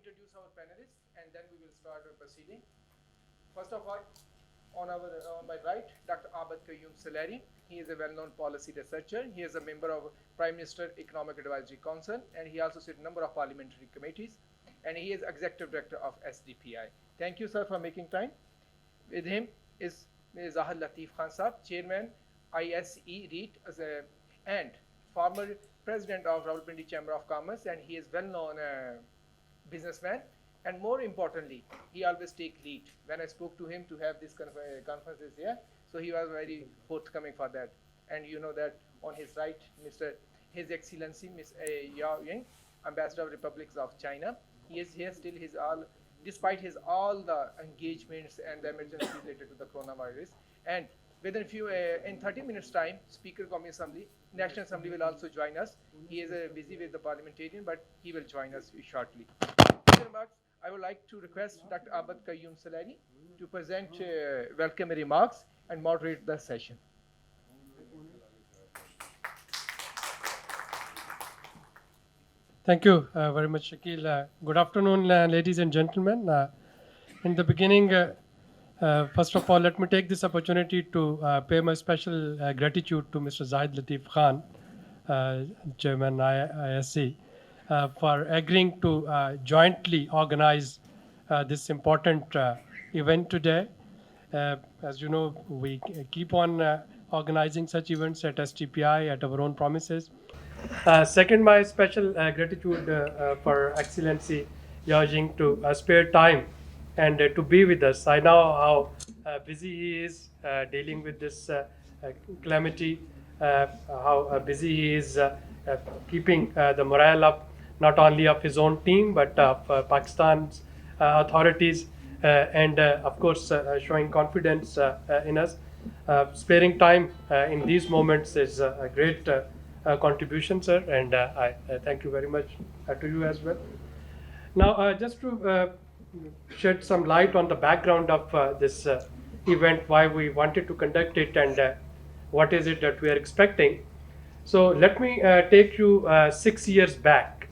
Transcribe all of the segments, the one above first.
introduce our panelists and then we will start our proceeding. First of all, on my right, Dr. Abid. He is a well-known policy researcher. He is a member of Prime Minister Economic Advisory Council, and he also sits in a number of parliamentary committees, and he is Executive Director of SDPI. Thank you, sir, for making time. With him is Zahar Latif Khan Saab, Chairman ISE REIT and former President of Rawalpindi Chamber of Commerce, and he is well-known businessman. And more importantly, he always takes lead. When I spoke to him to have this conferences here, so he was very forthcoming for that. And you know that on his right, His Excellency Ms. Yao Jing, Ambassador of Republics of China. He is here still. Despite his all the engagements and the emergencies related to the coronavirus. And within in 30 minutes time, Speaker Common Assembly, National Assembly will also join us. He is busy with the parliamentarian, but he will join us shortly. I would like to request Dr. Abid to present welcome remarks and moderate the session. Thank you very much, Shakil. Good afternoon, ladies and gentlemen. In the beginning, first of all, let me take this opportunity to pay my special gratitude to Mr. Zahid Latif Khan, Chairman ISC, for agreeing to jointly organize this important event today. As you know, we keep on organizing such events at STPI at our own promises. Second, my special gratitude for Excellency Yao Jing to spare time and to be with us. I know how busy he is dealing with this calamity, how busy he is keeping the morale up, not only of his own team, but of Pakistan's authorities, and of course showing confidence in us. Sparing time in these moments is a great contribution, sir, and I thank you very much to you as well. Now, just to shed some light on the background of this event, why we wanted to conduct it, and what is it that we are expecting. So let me take you 6 years back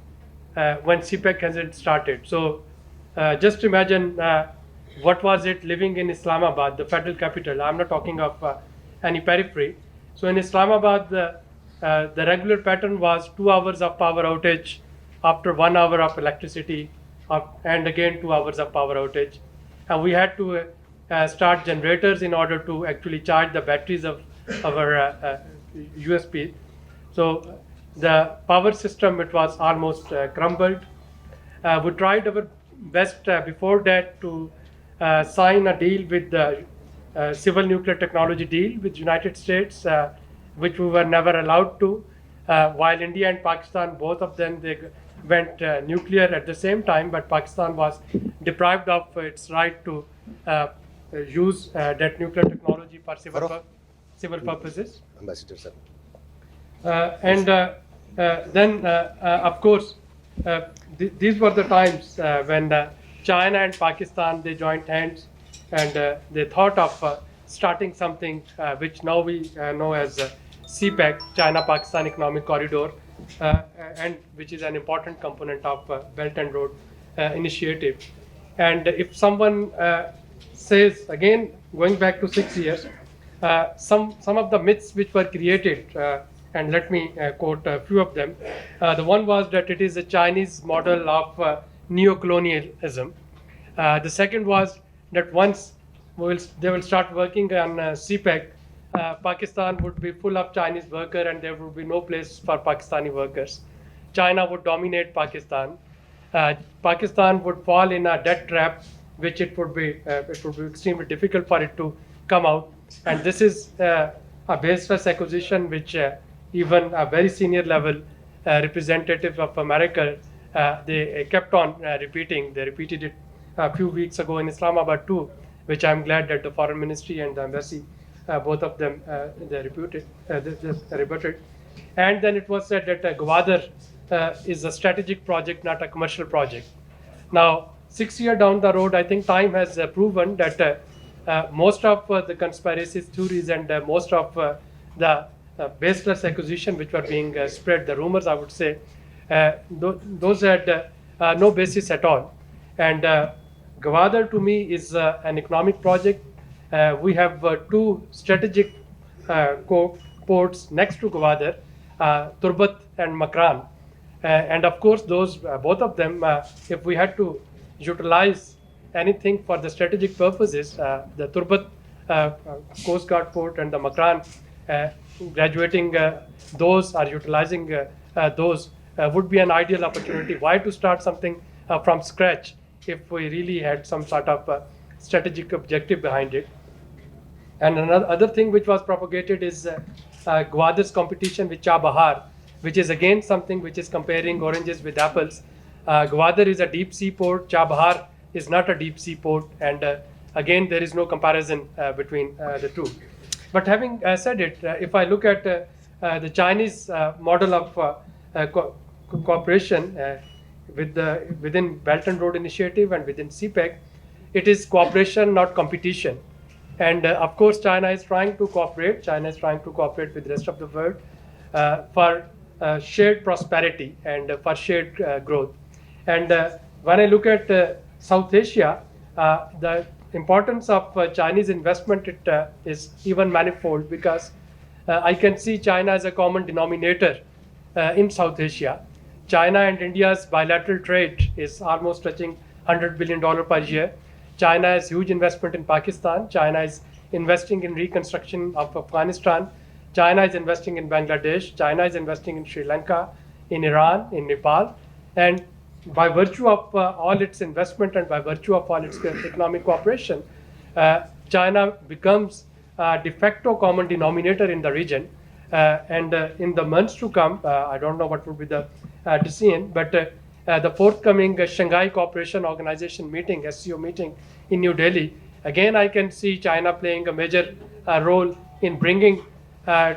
when CPEC hasn't started. So just imagine what was it living in Islamabad, the federal capital. I'm not talking of any periphery. So in Islamabad, the regular pattern was 2 hours of power outage after 1 hour of electricity, and again 2 hours of power outage. And we had to start generators in order to actually charge the batteries of our USP. So the power system, it was almost crumbled. We tried our best before that to sign a deal with the civil nuclear technology deal with United States, which we were never allowed to. While India and Pakistan, both of them, they went nuclear at the same time, but Pakistan was deprived of its right to use that nuclear technology for civil purposes. Ambassador, sir. Then, of course, these were the times when China and Pakistan, they joined hands, and they thought of starting something which now we know as CPEC, China-Pakistan Economic Corridor, and which is an important component of Belt and Road Initiative. And if someone says, again, going back to 6 years, some of the myths which were created, and let me quote a few of them. The one was that it is a Chinese model of neo-colonialism. The second was that once they will start working on CPEC, Pakistan would be full of Chinese workers and there would be no place for Pakistani workers. China would dominate Pakistan. Pakistan would fall in a debt trap, which it would be extremely difficult for it to come out. And this is a baseless accusation which even a very senior level representative of America, they kept on repeating. They repeated it a few weeks ago in Islamabad too, which I'm glad that the Foreign Ministry and the Embassy, both of them, they rebutted. And then it was said that Gwadar is a strategic project, not a commercial project. Now, 6 years down the road, I think time has proven that most of the conspiracy theories and most of the baseless accusation which were being spread, the rumors, I would say, those had no basis at all. And Gwadar to me is an economic project. We have two strategic ports next to Gwadar, Turbat and Makran. And of course, those both of them, if we had to utilize anything for the strategic purposes, the Turbat Coast Guard port and the Makran graduating those or utilizing those would be an ideal opportunity. Why to start something from scratch if we really had some sort of strategic objective behind it? And another other thing which was propagated is Gwadar's competition with Chabahar, which is again something which is comparing oranges with apples. Gwadar is a deep sea port, Chabahar is not a deep sea port, and again there is no comparison between the two. But having said it, if I look at the Chinese model of cooperation within Belt and Road Initiative and within CPEC, it is cooperation, not competition. And of course, China is trying to cooperate. China is trying to cooperate with the rest of the world for shared prosperity and for shared growth. And when I look at South Asia, the importance of Chinese investment is even manifold, because I can see China as a common denominator in South Asia. China and India's bilateral trade is almost touching $100 billion per year. China has huge investment in Pakistan. China is investing in reconstruction of Afghanistan. China is investing in Bangladesh. China is investing in Sri Lanka, in Iran, in Nepal. And by virtue of all its investment and by virtue of all its economic cooperation, China becomes a de facto common denominator in the region. And in the months to come, I don't know what will be the decision, but the forthcoming Shanghai Cooperation Organization meeting, SCO meeting in New Delhi, again I can see China playing a major role in bringing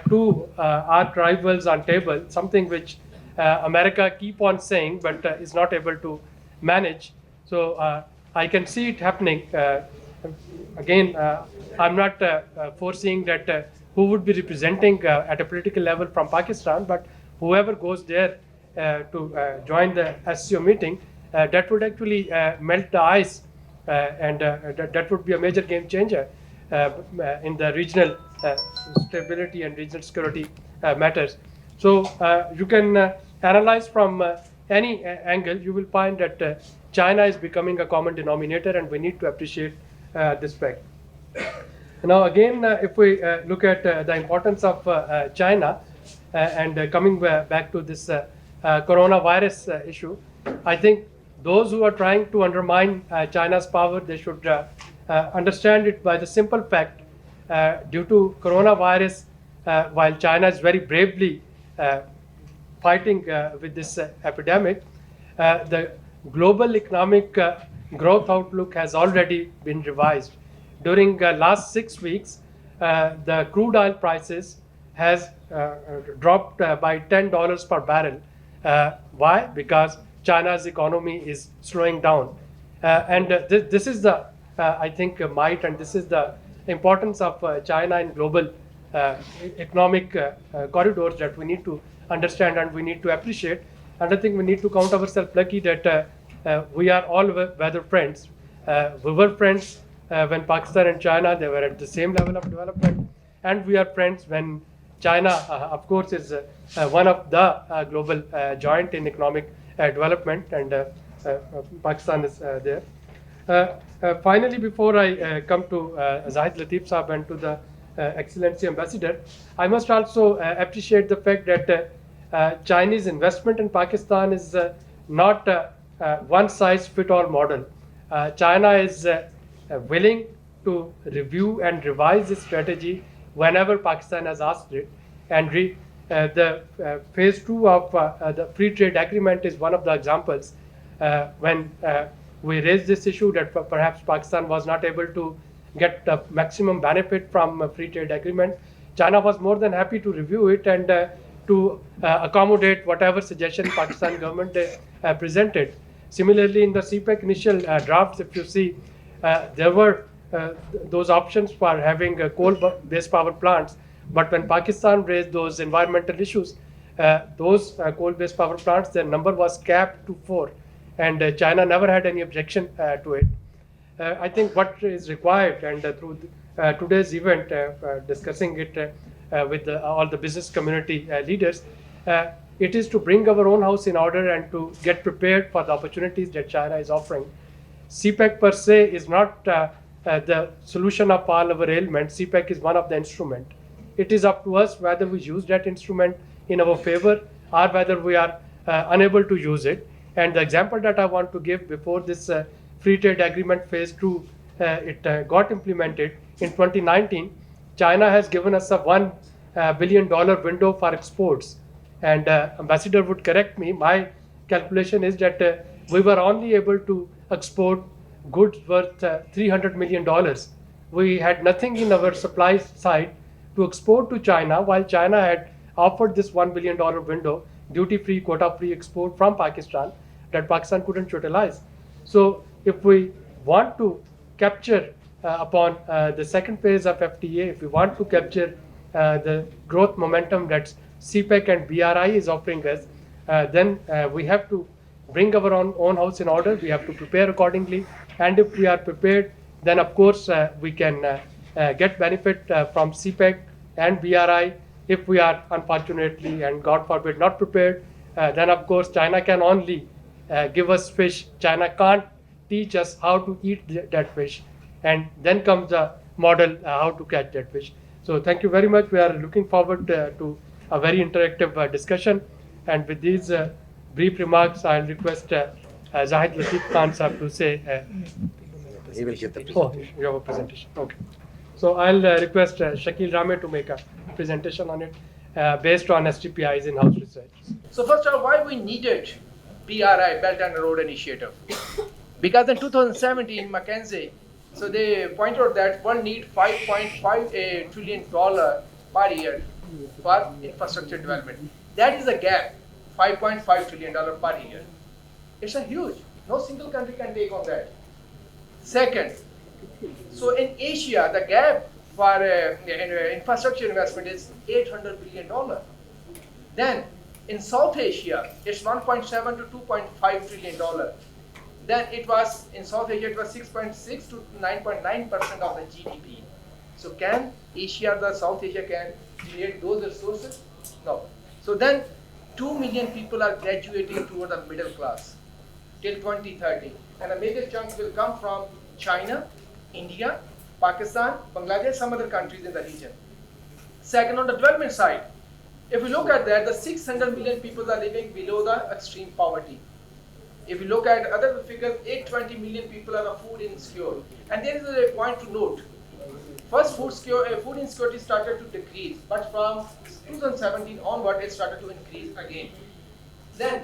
two arch rivals on table, something which America keep on saying but is not able to manage. So I can see it happening. Again, I'm not foreseeing that who would be representing at a political level from Pakistan, but whoever goes there to join the SCO meeting, that would actually melt the ice, and that would be a major game changer in the regional stability and regional security matters. So you can analyze from any angle, you will find that China is becoming a common denominator, and we need to appreciate this fact. Now again, if we look at the importance of China, and coming back to this coronavirus issue, I think those who are trying to undermine China's power, they should understand it by the simple fact, due to coronavirus, while China is very bravely fighting with this epidemic, the global economic growth outlook has already been revised. During last 6 weeks, the crude oil prices has dropped by $10 per barrel. Why? Because China's economy is slowing down. And this is the, I think, might, and this is the importance of China in global economic corridors that we need to understand and we need to appreciate. And I think we need to count ourselves lucky that we are all weather friends. We were friends when Pakistan and China, they were at the same level of development, and we are friends when China, of course, is one of the global giant in economic development, and Pakistan is there. Finally, before I come to Zahid Latif Saab and to the Excellency Ambassador, I must also appreciate the fact that Chinese investment in Pakistan is not one size fit all model. China is willing to review and revise its strategy whenever Pakistan has asked it. And the phase 2 of the free trade agreement is one of the examples when we raised this issue that perhaps Pakistan was not able to get the maximum benefit from a free trade agreement. China was more than happy to review it and to accommodate whatever suggestion Pakistan government presented. Similarly, in the CPEC initial drafts, if you see, there were those options for having coal-based power plants, but when Pakistan raised those environmental issues, those coal-based power plants, their number was capped to 4. and China never had any objection to it. I think what is required, and through today's event, discussing it with all the business community leaders, it is to bring our own house in order and to get prepared for the opportunities that China is offering. CPEC per se is not the solution of all our ailments. CPEC is one of the instruments. It is up to us whether we use that instrument in our favor or whether we are unable to use it. And the example that I want to give, before this free trade agreement phase 2 got implemented in 2019, China has given us a $1 billion window for exports. And Ambassador would correct me, my calculation is that we were only able to export goods worth $300 million. We had nothing in our supply side to export to China, while China had offered this $1 billion window, duty-free, quota-free export from Pakistan, that Pakistan couldn't utilize. So if we want to capture upon the second phase of FTA, if we want to capture the growth momentum that CPEC and BRI is offering us, then we have to bring our own house in order. We have to prepare accordingly. And if we are prepared, then of course we can get benefit from CPEC and BRI. If we are unfortunately and God forbid not prepared, then of course China can only give us fish. China can't teach us how to eat that fish. And then comes the model how to catch that fish. So thank you very much. We are looking forward to a very interactive discussion. And with these brief remarks, I'll request Zahid Latif Khan Sahab to say. He will give the Oh, presentation. you have a presentation. Okay. So I'll request Shakil Rame to make a presentation on it based on STPI's in-house research. So first of all, why we needed BRI, Belt and Road Initiative? Because in 2017, McKinsey, so they pointed out that one need $5.5 trillion per year for infrastructure development. That is a gap, $5.5 trillion per year. It's a huge. No single country can take on that. Second, so in Asia, the gap for infrastructure investment is $800 billion. Then in South Asia, it's 1.7 to 2.5 trillion dollar. Then it was in South Asia, it was 6.6 to 9.9% of the GDP. So can Asia, the South Asia can create those resources? No. So then 2 million people are graduating toward the middle class till 2030. And a major chunk will come from China, India, Pakistan, Bangladesh, some other countries in the region. Second, on the development side, if we look at that, the 600 million people are living below the extreme poverty. If you look at other figures, 820 million people are food insecure. And there is a point to note. First, food insecurity started to decrease, but from 2017 onward, it started to increase again. Then,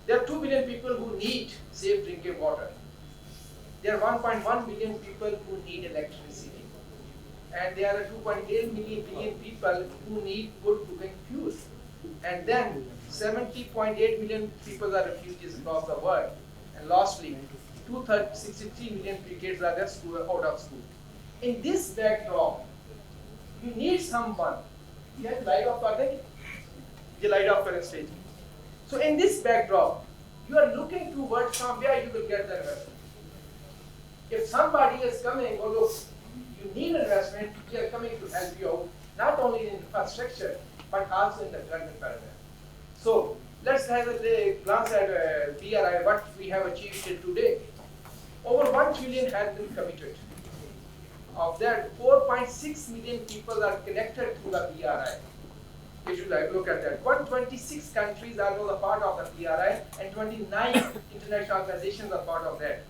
there are 2 billion people who need safe drinking water. There are 1.1 billion people who need electricity. And there are 2.8 billion people who need good cooking fuel. And then 70.8 million people are refugees across the world. And lastly, 263 million kids are there out of school. In this backdrop, you need someone. You have light off, are they? The light off current stage. So in this backdrop, you are looking towards from where you will get the investment. If somebody is coming, or look, you need investment, we are coming to help you out, not only in infrastructure, but also in the development paradigm. So let's have a glance at BRI, what we have achieved till today. Over 1 trillion has been committed. Of that, 4.6 million people are connected through the BRI. You should look at that. 126 countries are now a part of the BRI, and 29 international organizations are part of that.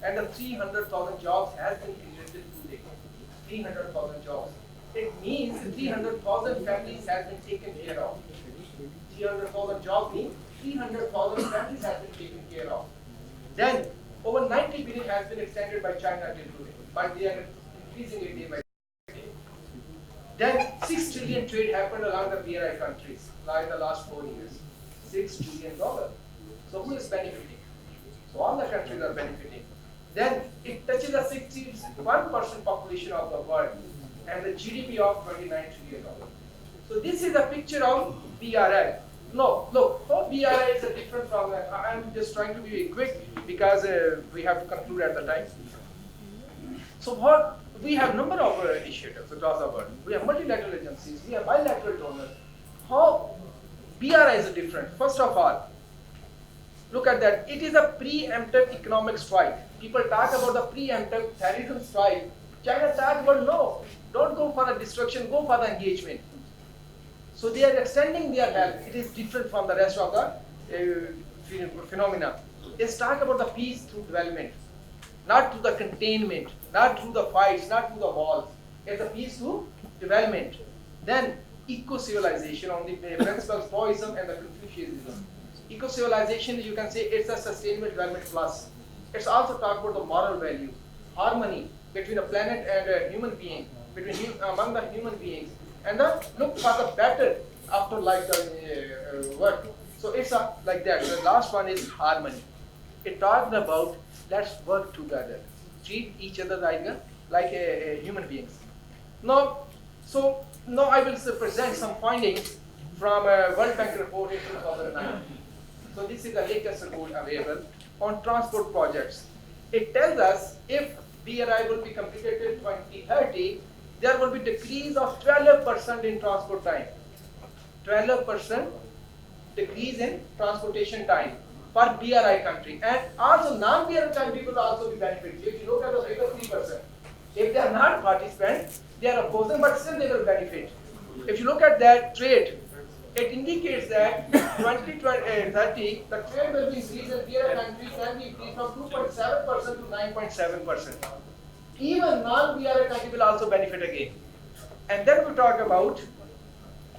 And the 300,000 jobs has been created today. 300,000 jobs. It means 300,000 families has been taken care of. 300,000 jobs means 300,000 families has been taken care of. Then over 90 billion has been extended by China till today, but they are increasing it day by day. Then 6 trillion trade happened along the BRI countries in the last 4 years. $6 trillion. So who is benefiting? So all the countries are benefiting. Then it touches the 61% population of the world and the GDP of $29 trillion. So this is a picture of BRI. No, look, how BRI is different from, I'm just trying to be quick because we have to conclude at the time. So what, we have number of initiatives across the world. We have multilateral agencies, we have bilateral donors. How BRI is different? First of all, look at that. It is a preemptive economic strike. People talk about the preemptive terrorism strike. China talks about no, don't go for the destruction, go for the engagement. So they are extending their help. It is different from the rest of the phenomena. It's talk about the peace through development, not through the containment, not through the fights, not through the wars. It's a peace through development. Then eco-civilization on the principles of Taoism and the Confucianism. Eco-civilization, you can say it's a sustainable development plus. It's also talk about the moral value, harmony between a planet and a human being, among the human beings, and the look for the better after life work. So it's like that. The last one is harmony. It talks about let's work together, treat each other like human beings. Now I will present some findings from a World Bank report in 2009. So this is the latest report available on transport projects. It tells us if BRI will be completed in 2030, there will be decrease of 12% in transport time. 12% decrease in transportation time for BRI country. And also non-BRI country will also be benefited. If you look at the figure 3%, if they are not participants, they are opposing, but still they will benefit. If you look at that trade, it indicates that 2030, the trade will be increased in BRI countries can be increased from 2.7% to 9.7%. Even non-BRI country will also benefit again. And then we talk about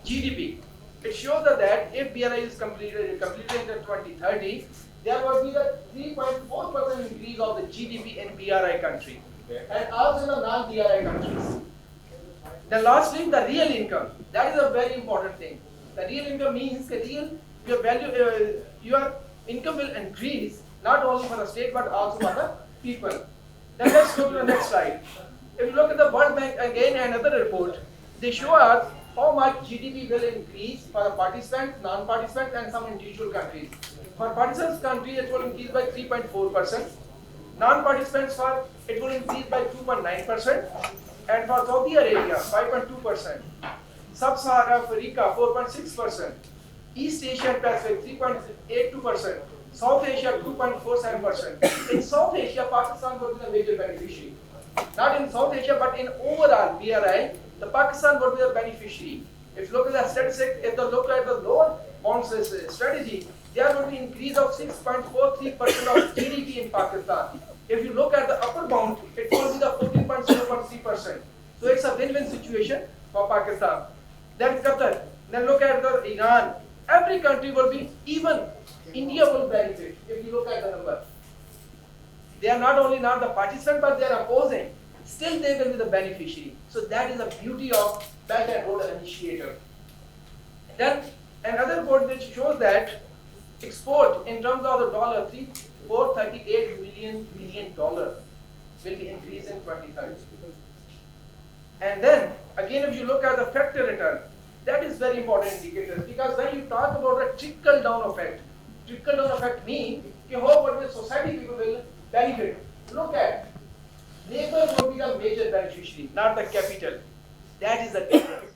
GDP. It shows that if BRI is completed in 2030, there will be the 3.4% increase of the GDP in BRI country, and also in the non-BRI countries. Then lastly, the real income. That is a very important thing. The real income means that your value, your income will increase not only for the state but also for the people. Then let's go to the next slide. If you look at the World Bank again and another report, they show us how much GDP will increase for the participants, non-participants, and some individual countries. For participants countries, it will increase by 3.4%. Non-participants it will increase by 2.9%, and for Saudi Arabia 5.2%. Sub-Saharan Africa 4.6%. East Asia and Pacific 3.82%. South Asia 2.47%. In South Asia, Pakistan will be the major beneficiary. Not in South Asia, but in overall BRI, the Pakistan will be the beneficiary. If you look at the statistics, if you look at the lower bounds strategy, there will be increase of 6.43% of GDP in Pakistan. If you look at the upper bound, it will be the 14.03%. So it's a win-win situation for Pakistan. Then Qatar. Then look at the Iran. Every country will be, even India will benefit if you look at the number. They are not only not the participant, but they are opposing. Still they will be the beneficiary. So that is the beauty of Belt and Road Initiative. Then another report which shows that export in terms of the dollar, $438 billion will be increased in 2030. And then again, if you look at the factor return, that is very important indicator, because when you talk about a trickle down effect means what the society people will benefit. Look at labor will be the major beneficiary, not the capital. That is the difference.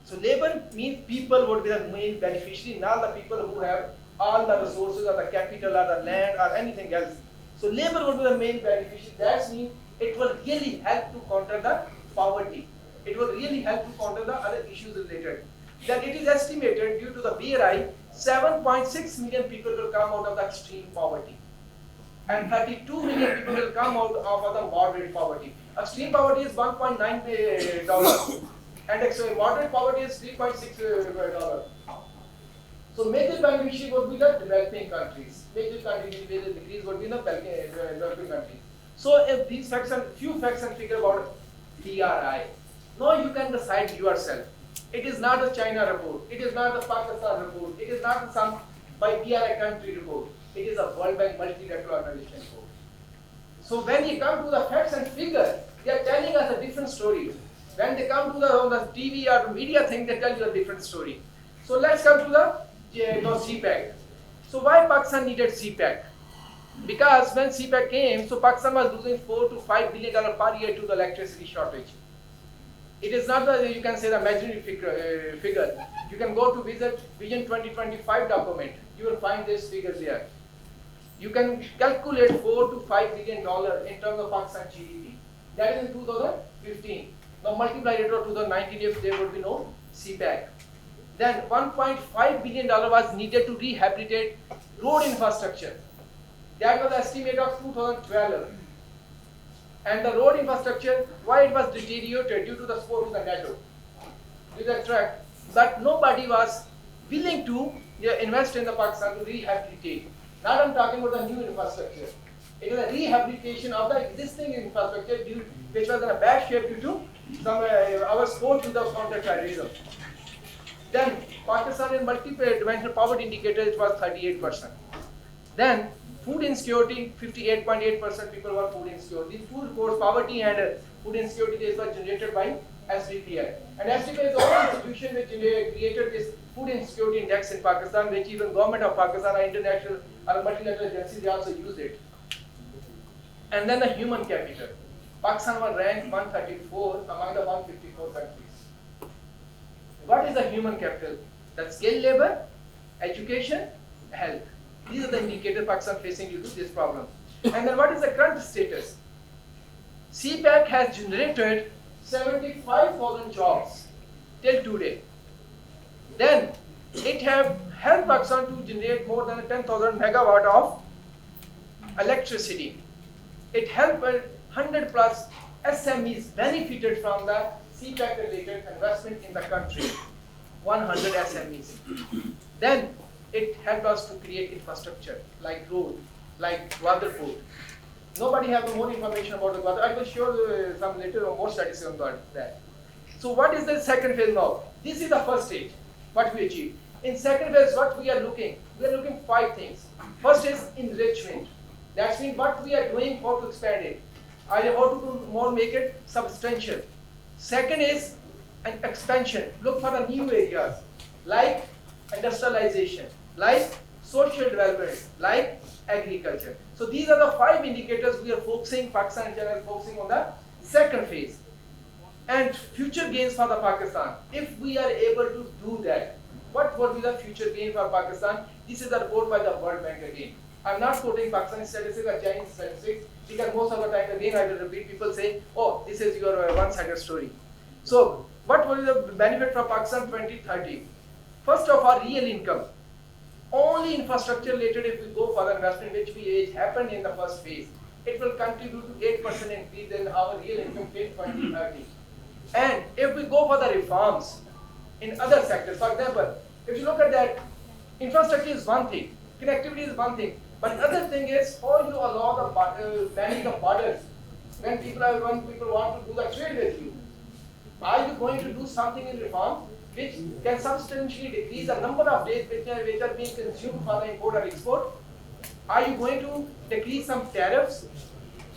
So labor means people would be the main beneficiary, not the people who have all the resources or the capital or the land or anything else. So labor would be the main beneficiary. That means it will really help to counter the poverty. It will really help to counter the other issues related. Then it is estimated due to the BRI, 7.6 million people will come out of the extreme poverty. And 32 million people will come out of the moderate poverty. Extreme poverty is $1.9, and moderate poverty is $3.6. So major beneficiary would be the developing countries. Major countries will decrease would be the developing countries. So if these facts and few facts and figure about BRI. Now you can decide yourself. It is not a China report. It is not the Pakistan report. It is not some by BRI country report. It is a World Bank multilateral organization report. So when you come to the facts and figures, they are telling us a different story. When they come to the TV or media thing, they tell you a different story. So let's come to the CPEC. So why Pakistan needed CPEC? Because when CPEC came, so Pakistan was losing $4 to $5 billion per year to the electricity shortage. It is not the, you can say, the imaginary figure. You can go to visit Vision 2025 document. You will find this figure there. You can calculate $4 to $5 billion in terms of Pakistan GDP. That is in 2015. Now multiply it to 2019 if there would be no CPEC. Then $1.5 billion was needed to rehabilitate road infrastructure. That was the estimate of 2012. And the road infrastructure, why it was deteriorated due to the support of the NATO, to the track, but nobody was willing to invest in the Pakistan to rehabilitate. Now I'm talking about the new infrastructure. It is a rehabilitation of the existing infrastructure which was in a bad shape due to some our support to the counter-terrorism. Then Pakistan in multi-dimensional poverty indicator, it was 38%. Then food insecurity, 58.8% people were food insecure. These two reports, poverty and food insecurity, were generated by SDPI. And SDPI is the only institution which created this food insecurity index in Pakistan, which even government of Pakistan or international or multilateral agencies, they also use it. And then the human capital. Pakistan was ranked 134 among the 154 countries. What is the human capital? That's skilled labor, education, health. These are the indicators Pakistan facing due to this problem. And then what is the current status? CPEC has generated 75,000 jobs till today. Then it have helped Pakistan to generate more than 10,000 megawatt of electricity. It helped 100 plus SMEs benefited from the CPEC related investment in the country. 100 SMEs. Then it helped us to create infrastructure like road, like water port. Nobody has more information about the water. I will show some later or more statistics on that. So what is the second phase now? This is the first stage, what we achieved. In second phase, what we are looking 5 things. First is enrichment. That means what we are doing, how to expand it. How to do more, make it substantial. Second is an expansion. Look for the new areas like industrialization, like social development, like agriculture. So these are the 5 indicators we are focusing, Pakistan in general is focusing on the second phase. And future gains for the Pakistan. If we are able to do that, what would be the future gain for Pakistan? This is a report by the World Bank again. I'm not quoting Pakistani statistics or Chinese statistics because most of the time again I will repeat, people say, oh, this is your one-sided story. So what will be the benefit for Pakistan 2030? First of all, real income. Only infrastructure related, if we go for the investment which happened in the first phase, it will contribute to 8% increase in our real income till 2030. And if we go for the reforms in other sectors, for example, if you look at that, infrastructure is one thing, connectivity is one thing, but other thing is how you allow the banning of borders when people want to do the trade with you. Are you going to do something in reform which can substantially decrease the number of days which are being consumed for the import or export? Are you going to decrease some tariffs?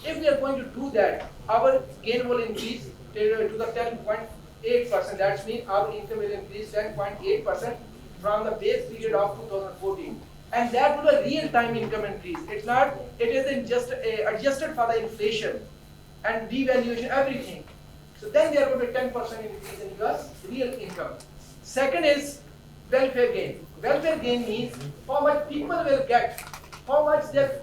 If we are going to do that, our gain will increase to the 10.8%. That means our income will increase 10.8% from the base period of 2014. And that will be a real-time income increase. It isn't just adjusted for the inflation and devaluation, everything. So then there will be 10% increase in your real income. Second is welfare gain. Welfare gain means how much people will get, how much their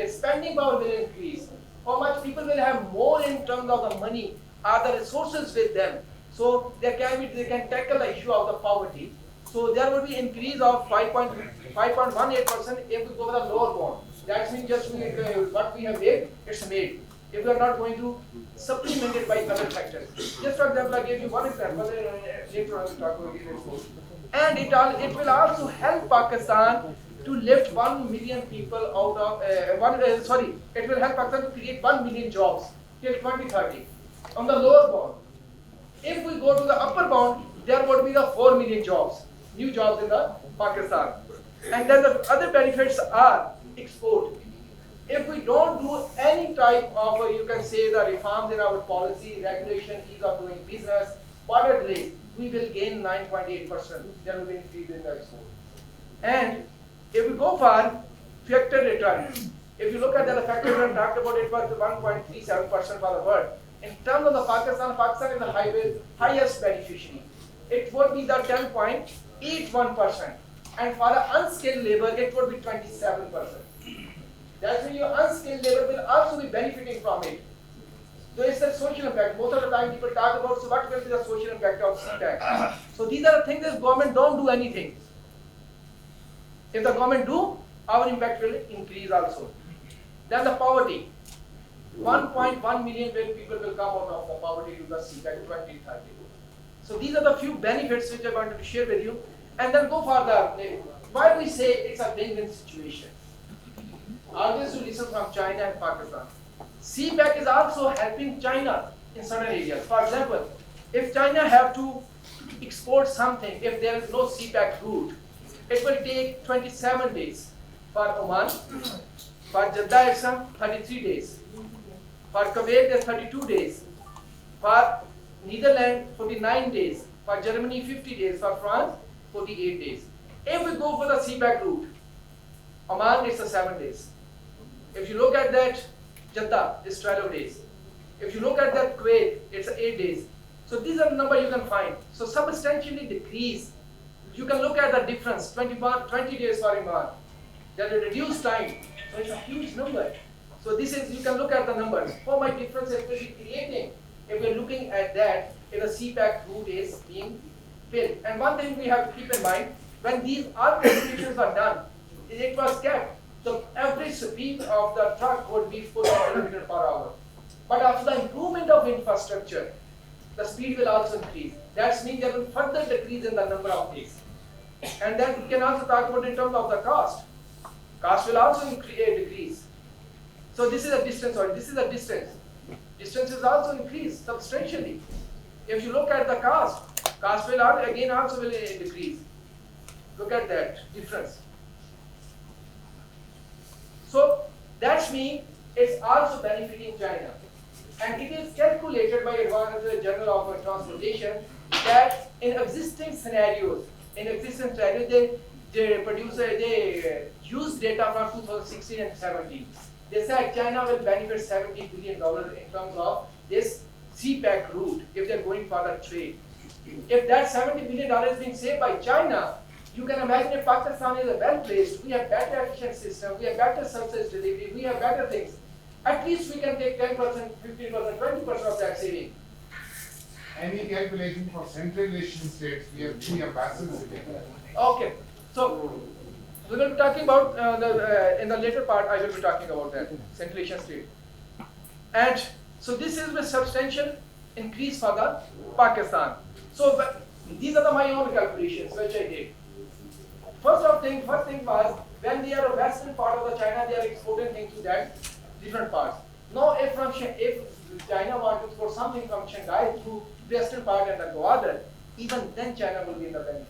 spending power will increase, how much people will have more in terms of the money or the resources with them. So they can tackle the issue of the poverty. So there will be increase of 5.18% if we go with a lower bond. That means just what we have made, it's made. If we are not going to supplement it by other factors. Just for example, I gave you one example, later on we'll talk about it. And it will also help Pakistan to lift 1 million people out of, it will help Pakistan to create 1 million jobs till 2030 on the lower bound. If we go to the upper bound, there would be the 4 million jobs, new jobs in the Pakistan. And then the other benefits are export. If we don't do any type of, you can say, the reforms in our policy, regulation, ease of doing business, border delays, we will gain 9.8%. There will be increase in the export. And if we go for factor return, if you look at the factor return, talked about it was 1.37% for the world. In terms of the Pakistan, Pakistan is the highest beneficiary. It would be the 10.81%. And for the unskilled labor, it would be 27%. That's when your unskilled labor will also be benefiting from it. So it's the social impact. Most of the time people talk about, so what will be the social impact of CPEC? So these are the things that government don't do anything. If the government do, our impact will increase also. Then the poverty. 1.1 million people will come out of the poverty to the CPEC 2030. So these are the few benefits which I wanted to share with you. And then go for the, why we say it's a win-win situation. Always to listen from China and Pakistan. CPEC is also helping China in certain areas. For example, if China have to export something, if there is no CPEC route, it will take 27 days. For Oman, for Jeddah it's 33 days. For Kuwait there's 32 days. For Netherlands 49 days. For Germany 50 days. For France 48 days. If we go for the CPEC route, Oman it's 7 days. If you look at that, Jeddah is 12 days. If you look at that Kuwait, it's 8 days. So these are the numbers you can find. So substantially decrease. You can look at the difference, 20 days for Oman. That will reduce time. So it's a huge number. So this is, you can look at the numbers. How much difference it will be creating if we're looking at that, if the CPEC route is being built. And one thing we have to keep in mind, when these all calculations are done, it was kept. The average speed of the truck would be 4 km per hour. But after the improvement of infrastructure, the speed will also increase. That means there will further decrease in the number of days. And then we can also talk about in terms of the cost. Cost will also decrease. So this is a distance, or this is a distance. Distance is also increased substantially. If you look at the cost will again also will decrease. Look at that difference. So that means it's also benefiting China. And it is calculated by Advanced Journal of Transportation that in existing scenarios, they use data from 2016 and 17. They said China will benefit $70 billion in terms of this CPEC route if they're going for the trade. If that $70 billion is being saved by China, you can imagine if Pakistan is well placed, we have better efficient system, we have better service delivery, we have better things. At least we can take 10%, 15%, 20% of that saving. Any calculation for Central Asian states, we have 3 ambassadors in India. Okay, so we will be talking about in the later part. I will be talking about that Central Asian state, and so this is a substantial increase for the Pakistan. So these are my own calculations which I did. First thing was when they are a western part of the China, they are exporting things to that different parts. Now if China wants to export something from Shanghai to western part and then go other, even then China will be in the benefit.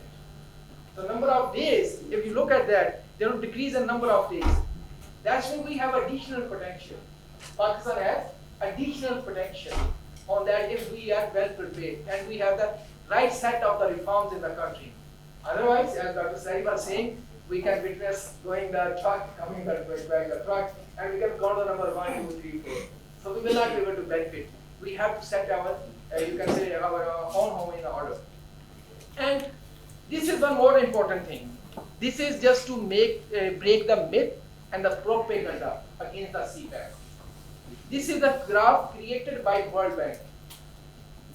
The number of days, if you look at that, there will decrease in number of days. That's when we have additional potential. Pakistan has additional potential on that if we are well prepared and we have the right set of the reforms in the country. Otherwise, as Dr. Sari was saying, we can witness going the truck, coming back the truck, and we can count the number 1, 2, 3, 4. So we will not be able to benefit. We have to set our, you can say, our own home in order. And this is one more important thing. This is just to break the myth and the propaganda against the CPEC. This is the graph created by World Bank.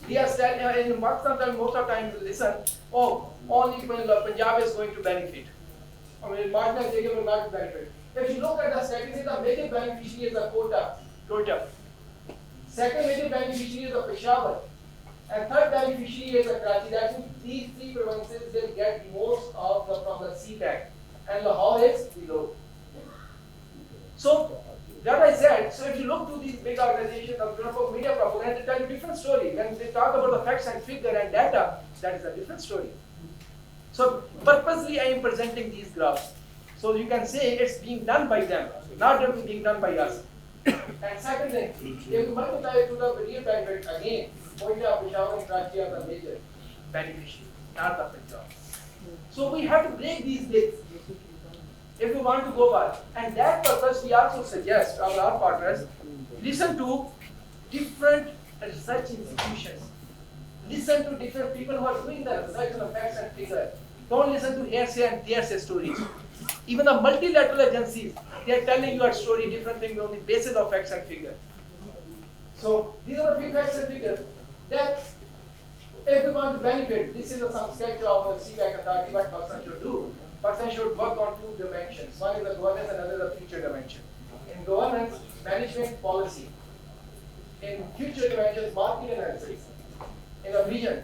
They are in Pakistan, most of the time we listen, oh, only Punjab is going to benefit. I mean, marginal area will not benefit. If you look at the statistics, the major beneficiary is the Quetta. Second major beneficiary is the Peshawar. And third beneficiary is the Karachi. That means these 3 provinces will get most of from the CPEC. And Lahore is below. So, that I said, so if you look to these big organizations of media propaganda, they tell you different story. When they talk about the facts and figure and data, that is a different story. So purposely I am presenting these graphs. So you can say it's being done by them, not being done by us. And second thing, if you multiply it to the real benefit again, Quetta, Peshawar and Karachi are the major beneficiary, not the Punjab. So we have to break these myths if we want to go far. And that purpose we also suggest our partners, listen to different research institutions. Listen to different people who are doing the research on the facts and figures. Don't listen to hearsay and hearsay stories. Even the multilateral agencies, they are telling you a story, different things on the basis of facts and figures. So these are the few facts and figures that if we want to benefit, this is some sketch of a CPEC authority, what person should do. Person should work on two dimensions. One is the governance, another is the future dimension. In governance, management, policy. In future dimensions, market analysis. In the vision.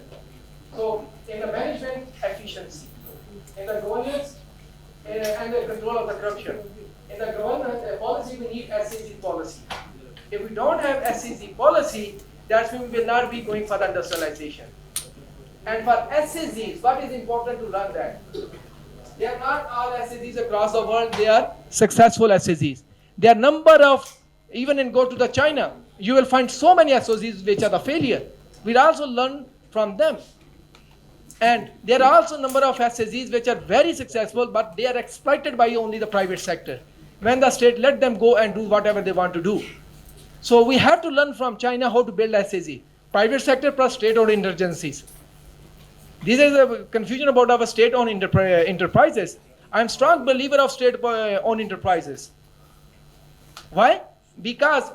So in the management, efficiency. In the governance, and the control of the corruption. In the governance policy, we need SEC policy. If we don't have SEC policy, that means we will not be going for the industrialization. And for SECs, what is important to learn that? They are not all SECs across the world, they are successful SECs. There are number of, even in go to the China, you will find so many SECs which are the failure. We'll also learn from them. And there are also a number of SECs which are very successful, but they are exploited by only the private sector. When the state let them go and do whatever they want to do. So we have to learn from China how to build SEC. Private sector plus state-owned agencies. This is a confusion about our state-owned enterprises. I'm a strong believer of state-owned enterprises. Why? Because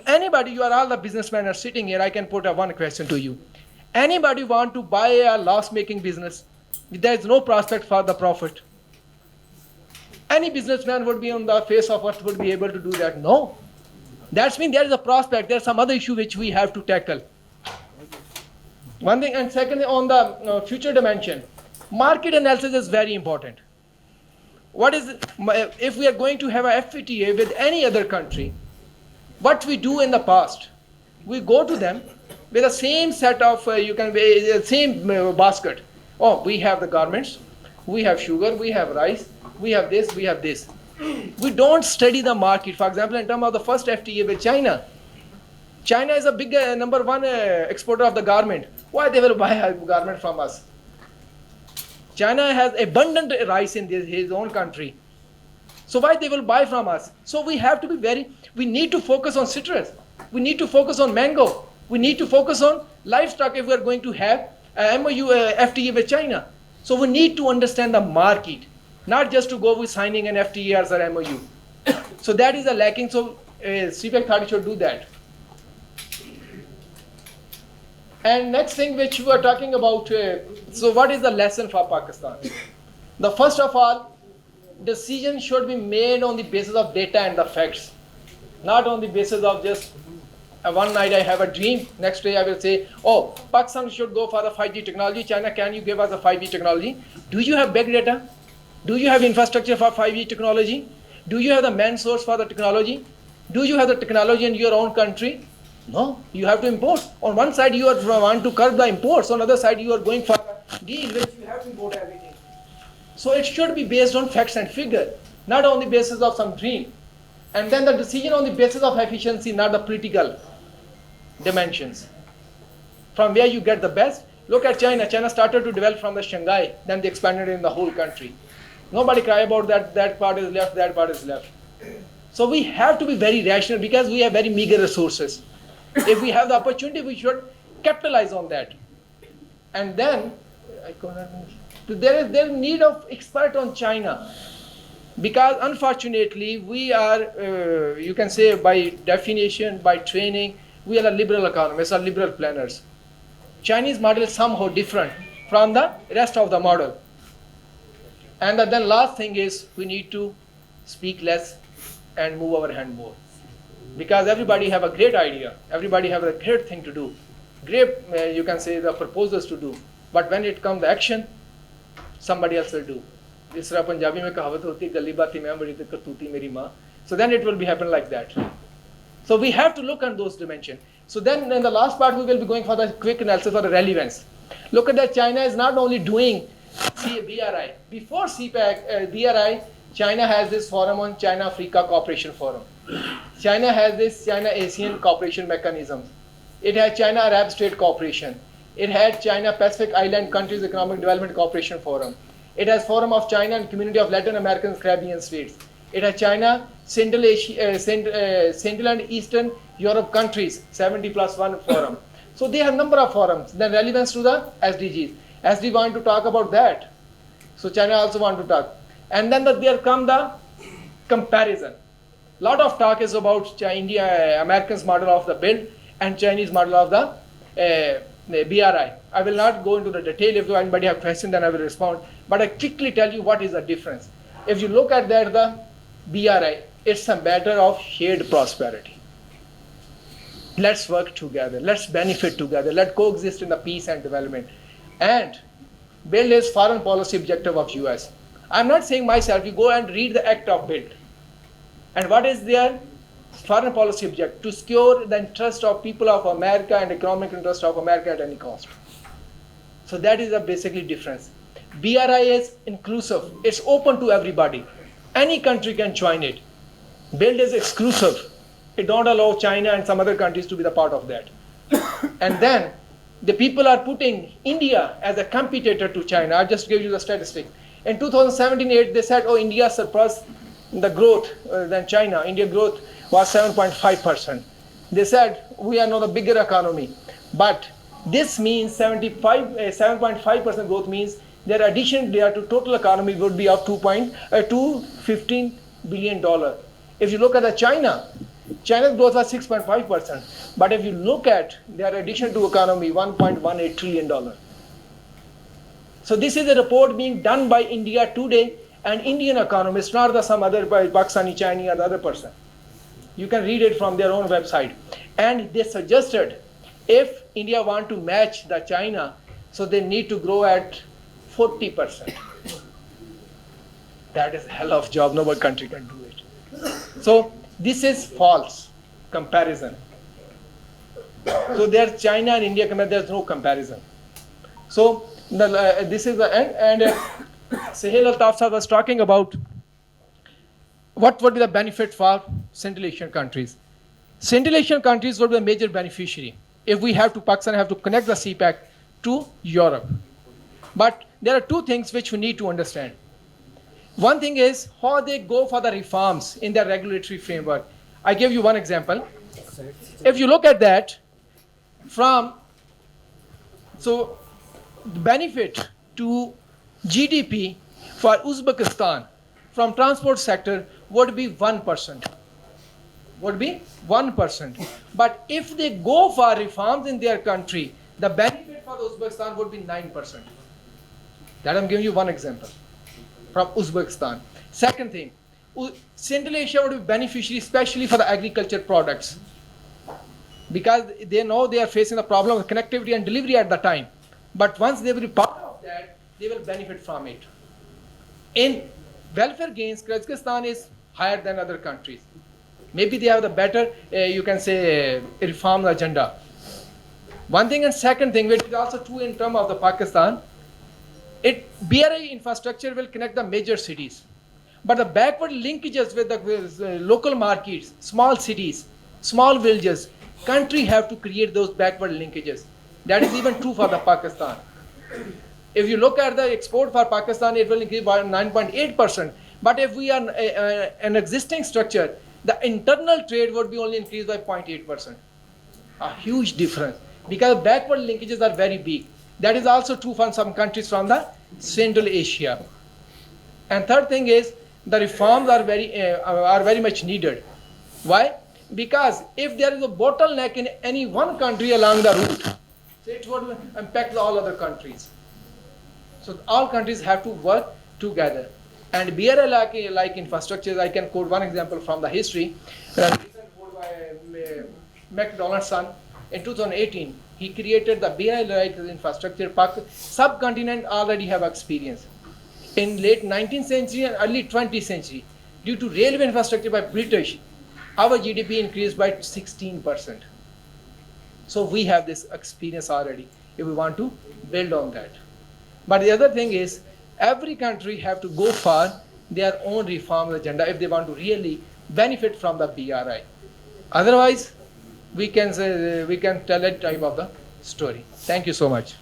anybody, you are all the businessmen are sitting here, I can put one question to you. Anybody want to buy a loss-making business? There is no prospect for the profit. Any businessman would be on the face of earth would be able to do that. No. That means there is a prospect, there is some other issue which we have to tackle. One thing, and second, on the future dimension, market analysis is very important. What is, if we are going to have a FTA with any other country, what we do in the past, we go to them with the same set of, same basket. Oh, we have the garments, we have sugar, we have rice, we have this, we have this. We don't study the market. For example, in terms of the first FTA with China, China is a big number one exporter of the garment. Why they will buy a garment from us? China has abundant rice in his own country. So why they will buy from us? So we have to be we need to focus on citrus. We need to focus on mango. We need to focus on livestock if we are going to have a MOU, FTA with China. So we need to understand the market, not just to go with signing an FTA or MOU. So that is a lacking. So CPEC authority should do that. And next thing which we are talking about, so what is the lesson for Pakistan? The first of all, decision should be made on the basis of data and the facts, not on the basis of just one night I have a dream, next day I will say, oh, Pakistan should go for the 5G technology. China, can you give us a 5G technology? Do you have big data? Do you have infrastructure for 5G technology? Do you have the man source for the technology? Do you have the technology in your own country? No, you have to import. On one side you want to curb the imports, on the other side you are going for a deal which you have to import everything. So it should be based on facts and figure, not on the basis of some dream. And then the decision on the basis of efficiency, not the political dimensions. From where you get the best. Look at China. China started to develop from the Shanghai, then they expanded in the whole country. Nobody cry about that part is left, that part is left. So we have to be very rational because we have very meager resources. If we have the opportunity, we should capitalize on that. And then, there is need of expert on China. Because unfortunately, we are, you can say by definition, by training, we are a liberal economists or liberal planners. Chinese model is somehow different from the rest of the model. And then last thing is, we need to speak less and move our hand more. Because everybody have a great idea, everybody have a great thing to do, great, you can say, the proposals to do. But when it comes to action, somebody else will do. जिस तरह पंजाबी में कहावत होती है, गली बाती मैं बड़ी तो करतूती मेरी माँ. So then it will be happen like that. So we have to look at those dimensions. So then in the last part we will be going for the quick analysis for the relevance. Look at that, China is not only doing BRI. Before CPEC, BRI, China has this forum on China-Africa Cooperation Forum. China has this China-ASEAN Cooperation Mechanism. It has China-Arab State Cooperation. It had China-Pacific Island Countries Economic Development Cooperation Forum. It has Forum of China and Community of Latin American Caribbean States. It has China, Central Asia, Central and Eastern Europe countries, 70 plus 1 forum. So they have number of forums. Then relevance to the SDGs. SD want to talk about that. So China also want to talk. And then there come the comparison. Lot of talk is about India, Americans model of the build and Chinese model of the BRI. I will not go into the detail. If anybody have question, then I will respond. But I quickly tell you what is the difference. If you look at that, the BRI, it's a matter of shared prosperity. Let's work together. Let's benefit together. Let's coexist in the peace and development. And build is foreign policy objective of US. I'm not saying myself. You go and read the act of build. And what is their foreign policy objective? To secure the interest of people of America and economic interest of America at any cost. So that is the basically difference. BRI is inclusive. It's open to everybody. Any country can join it. Build is exclusive. It don't allow China and some other countries to be the part of that. And then the people are putting India as a competitor to China. I just gave you the statistic. In 2017-8, they said, oh, India surpassed the growth than China. India growth was 7.5%. They said, we are now the bigger economy. But this means 7.5% growth means their addition there to total economy would be of $215 billion. If you look at the China's growth was 6.5%. But if you look at their addition to economy, $1.18 trillion. So this is a report being done by India today, and Indian economists, not some other by Pakistani, Chinese, or the other person. You can read it from their own website. And they suggested if India want to match the China, so they need to grow at 40%. That is a hell of a job. No one country can do it. So this is false comparison. So there's China and India, there's no comparison. So this is the end. And Sahel Altaf Sahab was talking about what would be the benefit for Central Asian countries. Central Asian countries would be a major beneficiary if we have to, Pakistan have to connect the CPEC to Europe. But there are two things which we need to understand. One thing is how they go for the reforms in their regulatory framework. I give you one example. If you look at that, so the benefit to GDP for Uzbekistan from transport sector would be 1%. Would be 1%. But if they go for reforms in their country, the benefit for Uzbekistan would be 9%. That I'm giving you one example from Uzbekistan. Second thing, Central Asia would be beneficiary, especially for the agriculture products, because they know they are facing the problem of connectivity and delivery at the time. But once they will be part of that, they will benefit from it. In welfare gains, Kazakhstan is higher than other countries. Maybe they have the better, you can say, reform agenda. One thing, and second thing, which is also true in terms of the Pakistan, BRI infrastructure will connect the major cities. But the backward linkages with the local markets, small cities, small villages, country have to create those backward linkages. That is even true for the Pakistan. If you look at the export for Pakistan, it will increase by 9.8%. But if we are an existing structure, the internal trade would be only increased by 0.8%. A huge difference, because backward linkages are very big. That is also true for some countries from the Central Asia. And third thing is, the reforms are very much needed. Why? Because if there is a bottleneck in any one country along the route, it would impact all other countries. So all countries have to work together. And BRI like infrastructures, I can quote one example from the history. Recent quote by McDonald's son in 2018. He created the BRI like infrastructure. Subcontinent already have experience. In late 19th century and early 20th century, due to railway infrastructure by British, our GDP increased by 16%. So we have this experience already if we want to build on that. But the other thing is, every country have to go for their own reform agenda if they want to really benefit from the BRI. Otherwise, we can tell a time of the story. Thank you so much.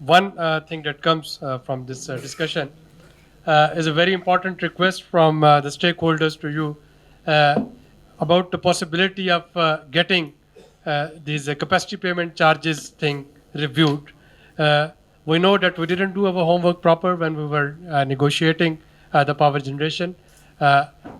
one thing that comes from this discussion is a very important request from the stakeholders to you about the possibility of getting these capacity payment charges thing reviewed. We know that we didn't do our homework proper when we were negotiating the power generation.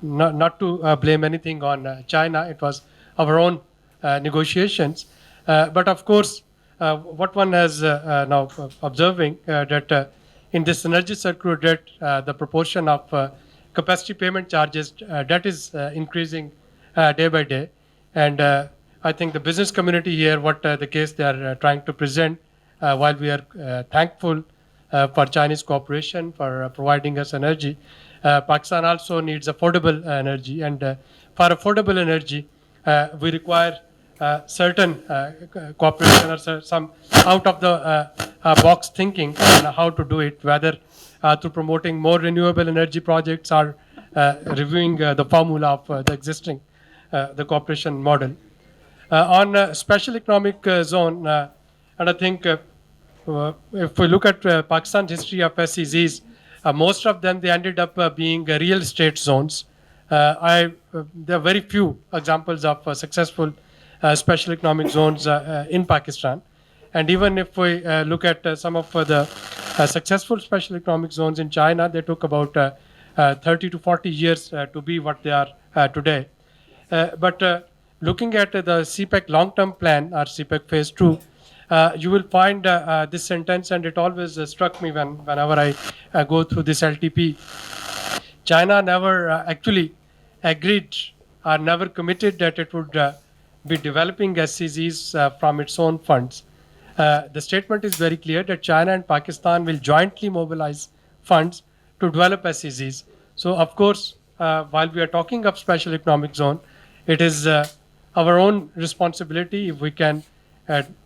Not to blame anything on China, it was our own negotiations. But of course, what one has now observing that in this energy circular debt, the proportion of capacity payment charges that is increasing day by day, and I think the business community here, what the case they are trying to present, while we are thankful for Chinese cooperation for providing us energy, Pakistan also needs affordable energy, and for affordable energy, we require certain cooperation or some out of the box thinking on how to do it, whether through promoting more renewable energy projects or reviewing the formula of the existing the cooperation model. On special economic zone, and I think if we look at Pakistan's history of SEZs, most of them they ended up being real estate zones. There are very few examples of successful special economic zones in Pakistan. And even if we look at some of the successful special economic zones in China, they took about 30 to 40 years to be what they are today. But looking at the CPEC long-term plan or CPEC phase 2, you will find this sentence, and it always struck me whenever I go through this LTP. China never actually agreed or never committed that it would be developing SCZs from its own funds. The statement is very clear that China and Pakistan will jointly mobilize funds to develop SCZs. So, of course, while we are talking of special economic zone, it is our own responsibility. If we can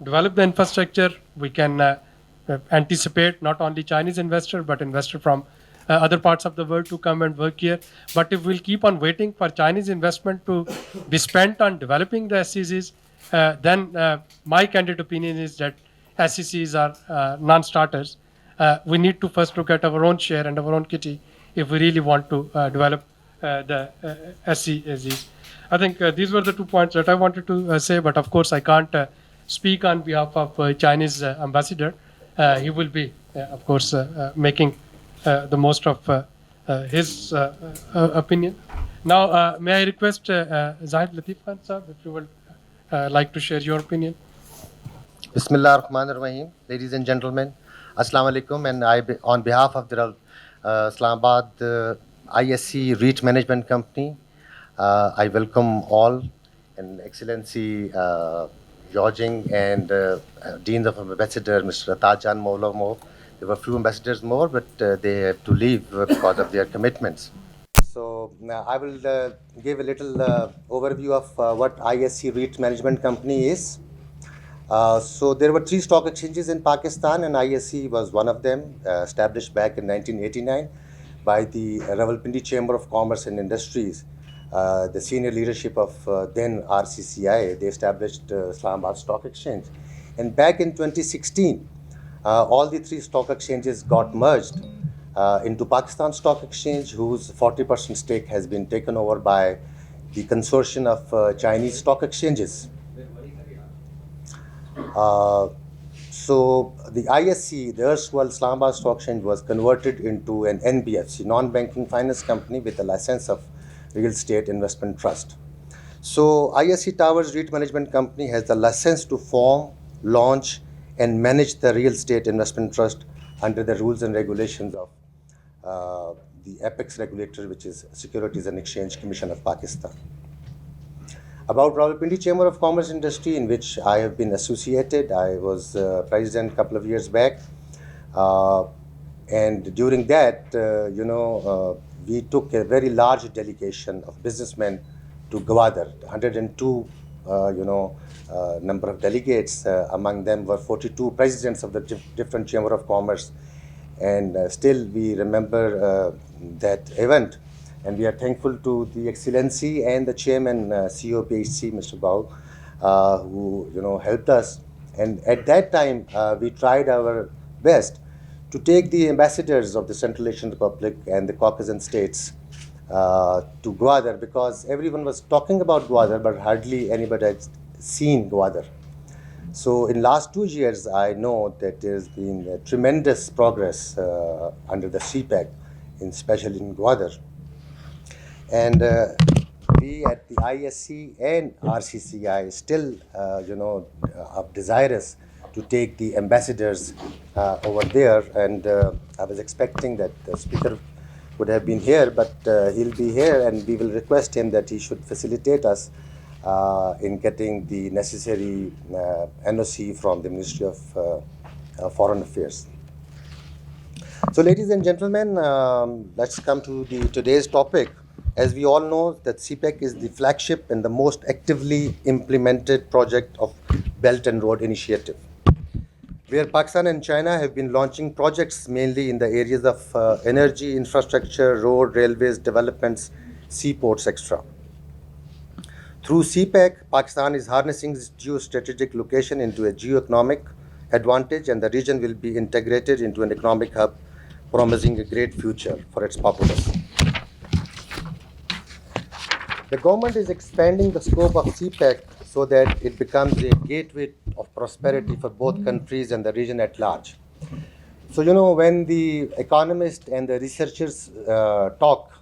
develop the infrastructure, we can anticipate not only Chinese investor but investor from other parts of the world to come and work here. But if we'll keep on waiting for Chinese investment to be spent on developing the SCZs, then my candid opinion is that SCZs are non-starters. We need to first look at our own share and our own kitty if we really want to develop the SCZs. I think these were the 2 points that I wanted to say, but of course I can't speak on behalf of Chinese ambassador. He will be, of course, making the most of his opinion. Now, may I request Zahid Latif Khan, sir, if you would like to share your opinion. Bismillah ar-Rahman ar-Rahim. Ladies and gentlemen, Assalamu alaikum, and on behalf of the Islamabad ISC REIT Management Company, I welcome all, and Excellency Yao Jing and Dean of Ambassador Mr. Tajan Maula. There were few ambassadors more, but they have to leave because of their commitments. So I will give a little overview of what ISC REIT Management Company is. So there were 3 stock exchanges in Pakistan, and ISC was one of them, established back in 1989 by the Rawalpindi Chamber of Commerce and Industries. The senior leadership of then RCCI, they established Islamabad Stock Exchange. And back in 2016, all the 3 stock exchanges got merged into Pakistan Stock Exchange, whose 40% stake has been taken over by the consortium of Chinese stock exchanges. So the ISC, the erstwhile Islamabad Stock Exchange, was converted into an NBFC, non-banking finance company, with a license of Real Estate Investment Trust. So ISC Towers REIT Management Company has the license to form, launch, and manage the Real Estate Investment Trust under the rules and regulations of the apex regulator, which is Securities and Exchange Commission of Pakistan. About Rawalpindi Chamber of Commerce Industry, in which I have been associated, I was president a couple of years back, and during that, we took a very large delegation of businessmen to Gwadar. 102, number of delegates. Among them were 42 presidents of the different Chamber of Commerce, and still we remember that event. And we are thankful to the Excellency and the Chairman, CEO PHC, Mr. Bao, who helped us. And at that time, we tried our best to take the ambassadors of the Central Asian Republic and the Caucasian states to Gwadar, because everyone was talking about Gwadar, but hardly anybody had seen Gwadar. So in last 2 years, I know that there's been tremendous progress under the CPEC, especially in Gwadar. And we at the ISC and RCCI still, are desirous to take the ambassadors over there. And I was expecting that the speaker would have been here, but he'll be here, and we will request him that he should facilitate us in getting the necessary NOC from the Ministry of Foreign Affairs. So, ladies and gentlemen, let's come to today's topic. As we all know, that CPEC is the flagship and the most actively implemented project of Belt and Road Initiative, where Pakistan and China have been launching projects mainly in the areas of energy, infrastructure, road, railways, developments, seaports, etc. Through CPEC, Pakistan is harnessing its geostrategic location into a geo-economic advantage, and the region will be integrated into an economic hub, promising a great future for its populace. The government is expanding the scope of CPEC so that it becomes a gateway of prosperity for both countries and the region at large. So, when the economists and the researchers talk,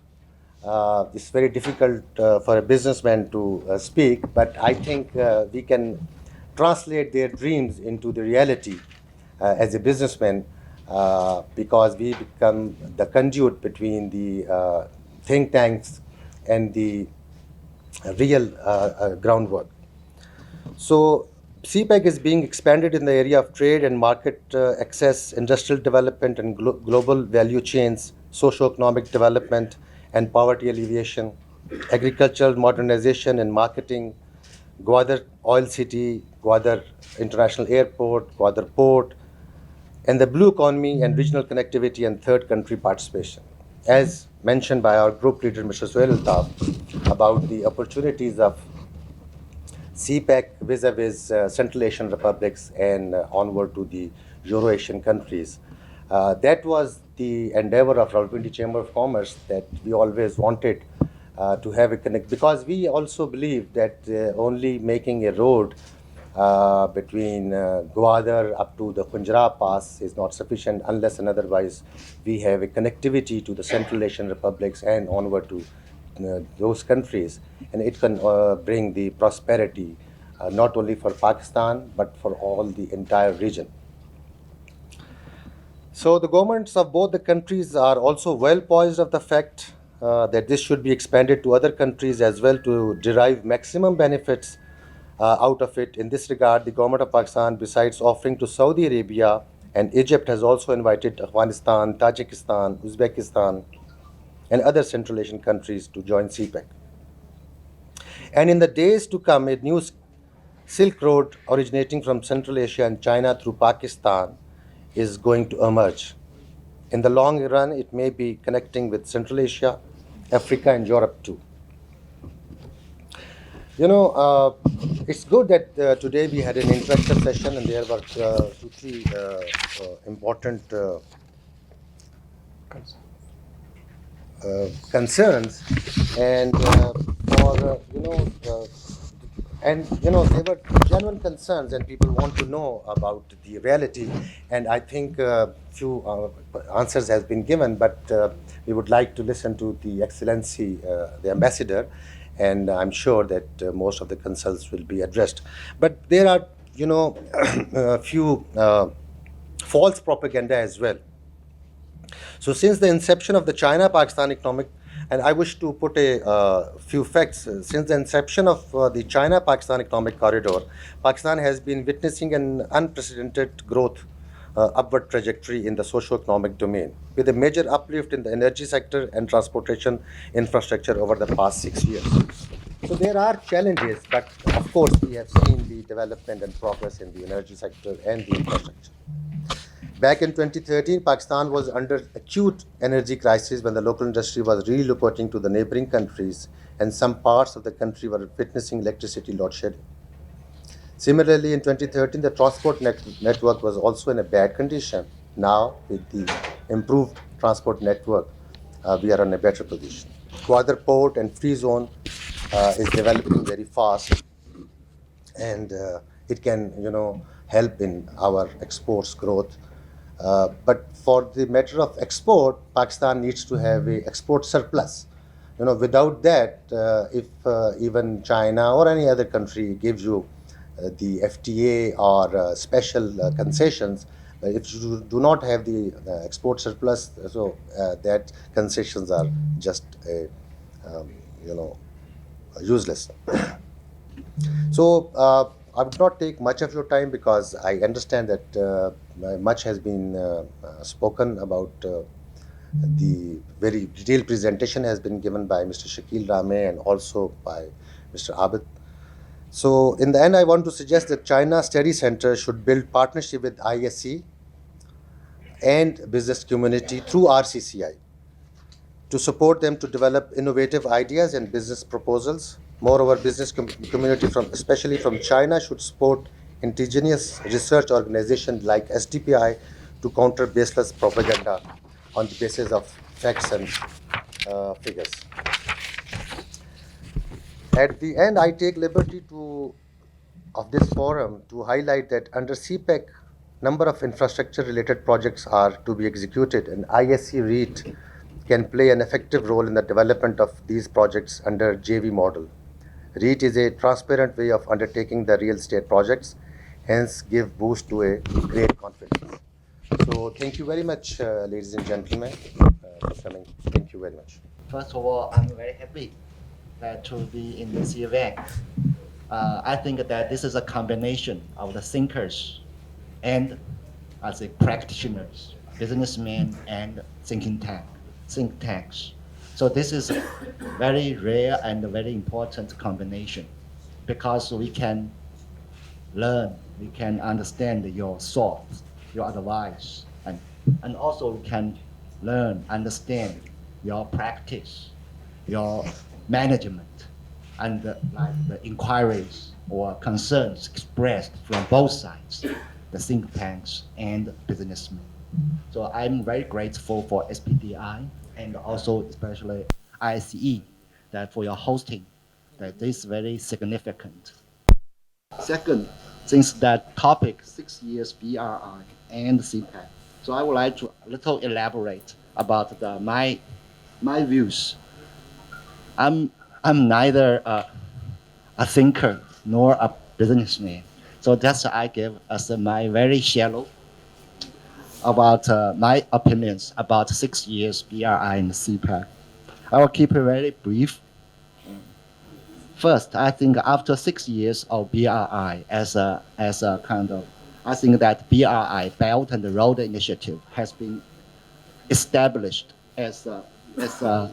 it's very difficult for a businessman to speak, but I think we can translate their dreams into the reality as a businessman, because we become the conduit between the think tanks and the real groundwork. So CPEC is being expanded in the area of trade and market access, industrial development and global value chains, socio-economic development and poverty alleviation, agricultural modernization and marketing, Gwadar Oil City, Gwadar International Airport, Gwadar Port, and the blue economy and regional connectivity and third country participation. As mentioned by our group leader, Mr. Suhail Altaf, about the opportunities of CPEC vis-a-vis Central Asian republics and onward to the Euro-Asian countries. That was the endeavor of Rawalpindi Chamber of Commerce, that we always wanted to have a connect, because we also believe that only making a road between Gwadar up to the Punjab Pass is not sufficient unless and otherwise we have a connectivity to the Central Asian republics and onward to those countries, and it can bring the prosperity not only for Pakistan but for all the entire region. So the governments of both the countries are also well poised of the fact that this should be expanded to other countries as well to derive maximum benefits out of it. In this regard, the government of Pakistan, besides offering to Saudi Arabia and Egypt, has also invited Afghanistan, Tajikistan, Uzbekistan, and other Central Asian countries to join CPEC. And in the days to come, a new Silk Road originating from Central Asia and China through Pakistan is going to emerge. In the long run, it may be connecting with Central Asia, Africa, and Europe too. It's good that today we had an interactive session, and there were 2-3 important concerns, and they were genuine concerns, and people want to know about the reality. And I think few answers has been given, but we would like to listen to the Excellency, the Ambassador, and I'm sure that most of the concerns will be addressed. But there are, a few false propaganda as well. So since the inception of the China-Pakistan economic, and I wish to put a few facts. Since the inception of the China-Pakistan economic corridor, Pakistan has been witnessing an unprecedented growth upward trajectory in the socio-economic domain, with a major uplift in the energy sector and transportation infrastructure over the past 6 years. So there are challenges, but of course we have seen the development and progress in the energy sector and the infrastructure. Back in 2013, Pakistan was under acute energy crisis when the local industry was relocating to the neighboring countries, and some parts of the country were witnessing electricity load shedding. Similarly, in 2013, the transport network was also in a bad condition, now with the improved transport network, we are in a better position. Gwadar Port and Free Zone is developing very fast, and it can, help in our exports growth. But for the matter of export, Pakistan needs to have a export surplus. Without that, if even China or any other country gives you the FTA or special concessions, if you do not have the export surplus, so that concessions are just useless. So I would not take much of your time because I understand that much has been spoken about. The very detailed presentation has been given by Mr. Shakil Rame and also by Mr. Abid. So in the end, I want to suggest that China Study Center should build partnership with ISE and business community through RCCI to support them to develop innovative ideas and business proposals. Moreover, business community, especially from China, should support indigenous research organizations like SDPI to counter baseless propaganda on the basis of facts and figures. At the end, I take liberty of this forum to highlight that under CPEC, number of infrastructure-related projects are to be executed, and ISE REIT can play an effective role in the development of these projects under JV model. REIT is a transparent way of undertaking the real estate projects, hence give boost to a great confidence. So thank you very much, ladies and gentlemen, for coming. Thank you very much. First of all, I'm very happy to be in this event. I think that this is a combination of the thinkers and, as a practitioners, businessmen and think tanks. So this is a very rare and very important combination because we can learn, we can understand your thoughts, your advice, and also we can learn, understand your practice, your management, and the inquiries or concerns expressed from both sides, the think tanks and businessmen. So I'm very grateful for SPDI and also especially ISE that for your hosting, that is very significant. Second, since that topic, 6 years BRI and CPEC, so I would like to little elaborate about my views. I'm neither a thinker nor a businessman, so that's I give as my very shallow about my opinions about 6 years BRI and CPEC. I will keep it very brief. First, I think after 6 years of BRI as a kind of, I think that BRI, Belt and Road Initiative, has been established as a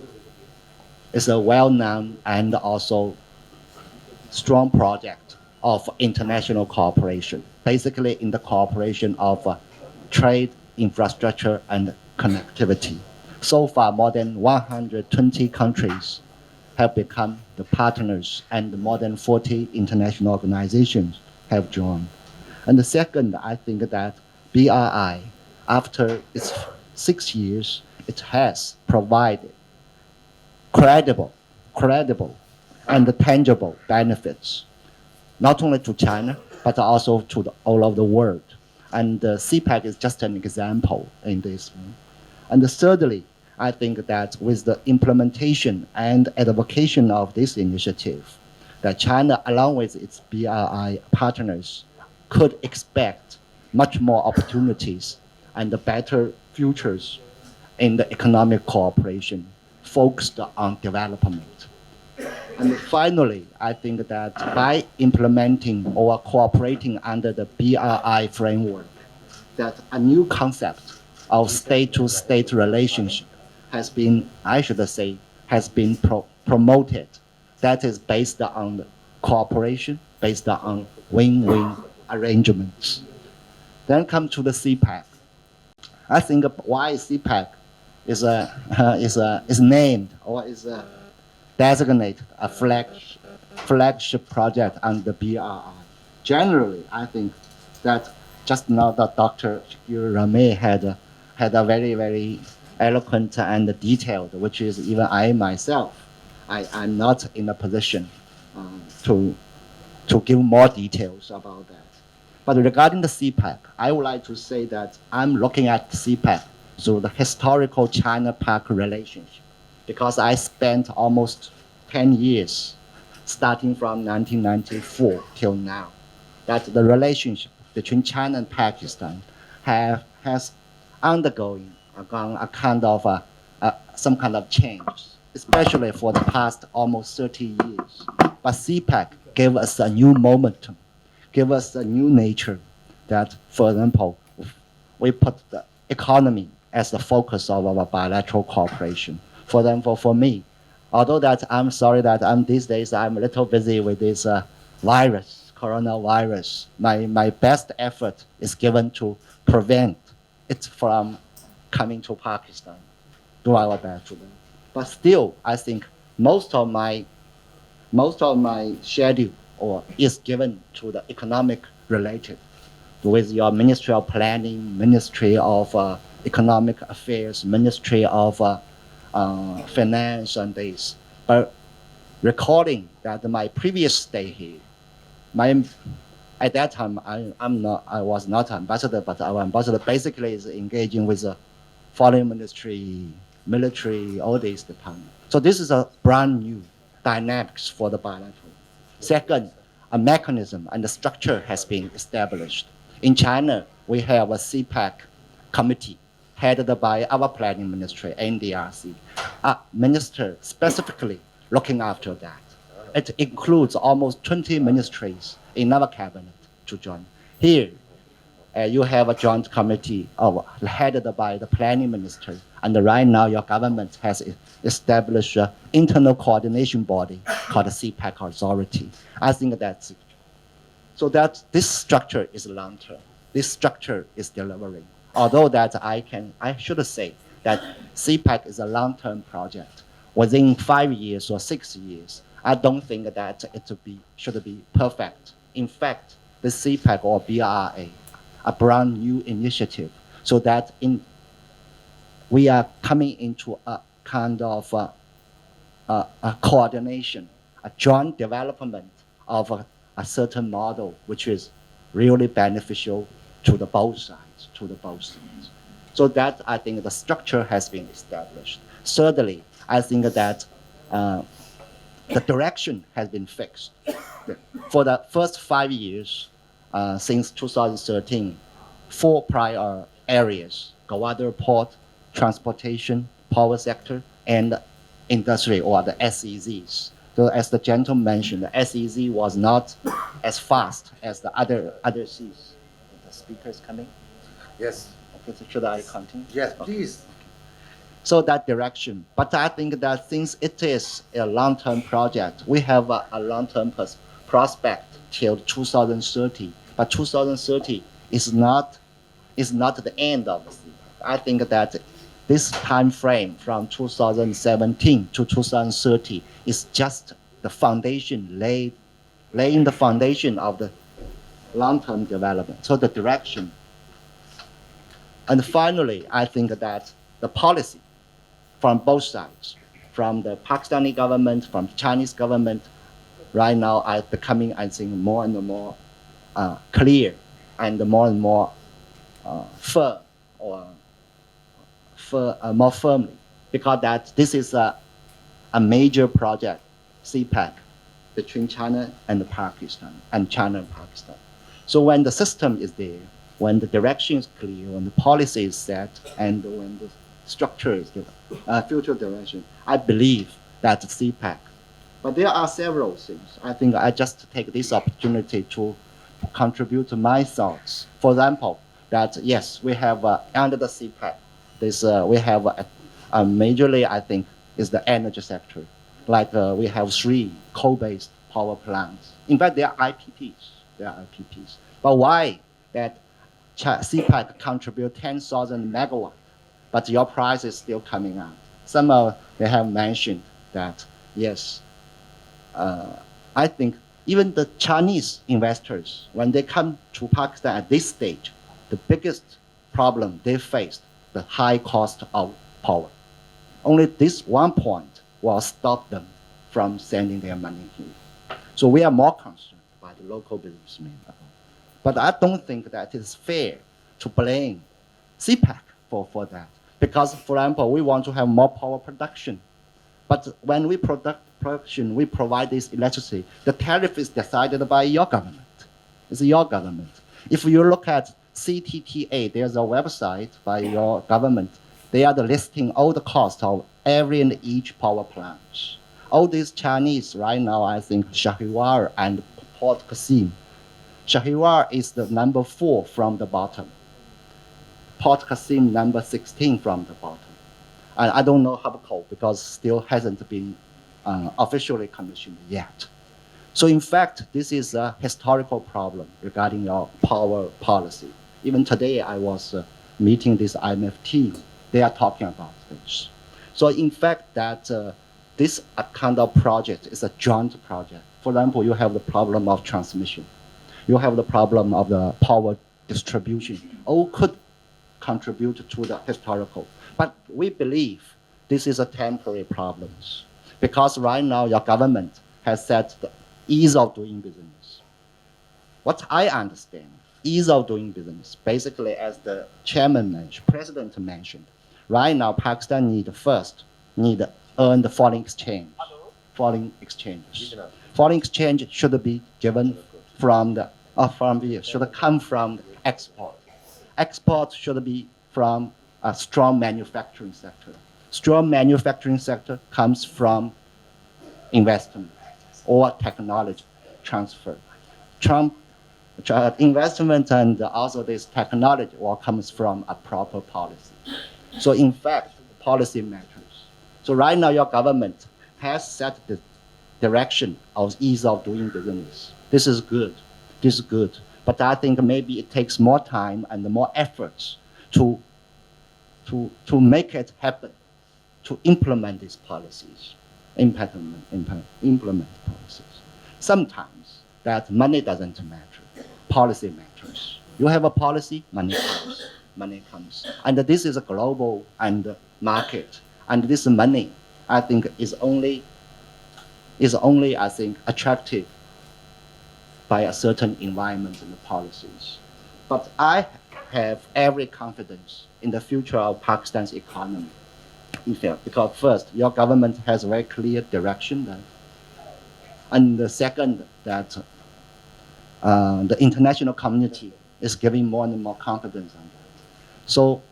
well-known and also strong project of international cooperation, basically in the cooperation of trade, infrastructure, and connectivity. So far, more than 120 countries have become the partners, and more than 40 international organizations have joined. And the second, I think that BRI, after its 6 years, it has provided credible and tangible benefits, not only to China, but also to all of the world. And CPEC is just an example in this. And thirdly, I think that with the implementation and advocation of this initiative, that China, along with its BRI partners, could expect much more opportunities and better futures in the economic cooperation focused on development. And finally, I think that by implementing or cooperating under the BRI framework, that a new concept of state-to-state relationship has been, I should say, has been promoted. That is based on cooperation, based on win-win arrangements. Then come to the CPEC. I think why CPEC is named or is designated a flagship project under BRI. Generally, I think that just now that Dr. Rameh had a very, very eloquent and detailed, which is even I myself, I'm not in a position to give more details about that. But regarding the CPEC, I would like to say that I'm looking at CPEC through the historical China-Pak relationship, because I spent almost 10 years, starting from 1994 till now, that the relationship between China and Pakistan has undergone a kind of some kind of change, especially for the past almost 30 years. But CPEC gave us a new momentum, gave us a new nature that, for example, we put the economy as the focus of our bilateral cooperation. For example, for me, although that I'm sorry that these days I'm a little busy with this coronavirus, my best effort is given to prevent it from coming to Pakistan, do our best to them. But still, I think most of my schedule is given to the economic related, with your Ministry of Planning, Ministry of Economic Affairs, Ministry of Finance and this. But recalling that my previous stay here, at that time I was not ambassador, but our ambassador basically is engaging with the foreign ministry, military, all these departments. So this is a brand new dynamics for the bilateral. Second, a mechanism and a structure has been established. In China, we have a CPEC committee headed by our planning ministry, NDRC, a minister specifically looking after that. It includes almost 20 ministries in our cabinet to join. Here, you have a joint committee headed by the planning minister, and right now your government has established an internal coordination body called the CPEC Authority. I think that's so that this structure is long-term. This structure is delivering. Although that I should say that CPEC is a long-term project. Within 5 years or 6 years, I don't think that should be perfect. In fact, the CPEC or BRI, a brand new initiative, so that we are coming into a kind of a coordination, a joint development of a certain model, which is really beneficial to the both sides. So that I think the structure has been established. Thirdly, I think that the direction has been fixed. For the first 5 years, since 2013, 4 prior areas: Gwadar Port, transportation, power sector, and industry, or the SEZs. So as the gentleman mentioned, the SEZ was not as fast as the other seas. The speaker is coming? Yes. Okay, so should I continue? Yes, Okay. please. So that direction. But I think that since it is a long-term project, we have a long-term prospect till 2030. But 2030 is not the end of the thing. I think that this time frame from 2017 to 2030 is just the foundation, laying the foundation of the long-term development. So the direction. And finally, I think that the policy from both sides, from the Pakistani government, from the Chinese government, right now are becoming, I think, more and more clear and more firm, or more firmly, because that this is a major project, CPEC, between China and Pakistan, and China and Pakistan. So when the system is there, when the direction is clear, when the policy is set, and when the structure is given, future direction, I believe that CPEC. But there are several things. I think I just take this opportunity to contribute to my thoughts. For example, that yes, we have under the CPEC, we have majorly, I think, is the energy sector. Like we have 3 coal-based power plants. In fact, they are IPPs. But why that CPEC contribute 10,000 megawatts, but your price is still coming out? Some they have mentioned that yes. I think even the Chinese investors, when they come to Pakistan at this stage, the biggest problem they faced, the high cost of power. Only this one point will stop them from sending their money here. So we are more concerned by the local businessmen. But I don't think that it's fair to blame CPEC for that. Because, for example, we want to have more power production. But when we production, we provide this electricity, the tariff is decided by your government. It's your government. If you look at CTTA, there's a website by your government. They are listing all the costs of every and each power plant. All these Chinese right now, I think Shahiwar and Port Qasim. Shahiwar is the number 4 from the bottom. Port Qasim number 16 from the bottom. And I don't know Hubco because still hasn't been officially commissioned yet. So in fact, this is a historical problem regarding your power policy. Even today, I was meeting this IMF team. They are talking about this. So in fact, that this kind of project is a joint project. For example, you have the problem of transmission. You have the problem of the power distribution. All could contribute to the historical. But we believe this is a temporary problem because right now your government has set the ease of doing business. What I understand, ease of doing business, basically as the president mentioned, right now Pakistan need earn the foreign exchange. Foreign exchange. Foreign exchange should be given should come from the export. Export should be from a strong manufacturing sector. Strong manufacturing sector comes from investment or technology transfer. Investment and also this technology all comes from a proper policy. So in fact, policy matters. So right now your government has set the direction of ease of doing business. This is good. This is good. But I think maybe it takes more time and more efforts to make it happen, to implement these policies, implement policies. Sometimes that money doesn't matter, policy matters. You have a policy, money comes. And this is a global and market. And this money, I think, is only I think, attractive by a certain environment and policies. But I have every confidence in the future of Pakistan's economy. In fact, because first, your government has a very clear direction there. And the second, that the international community is giving more and more confidence on that. So,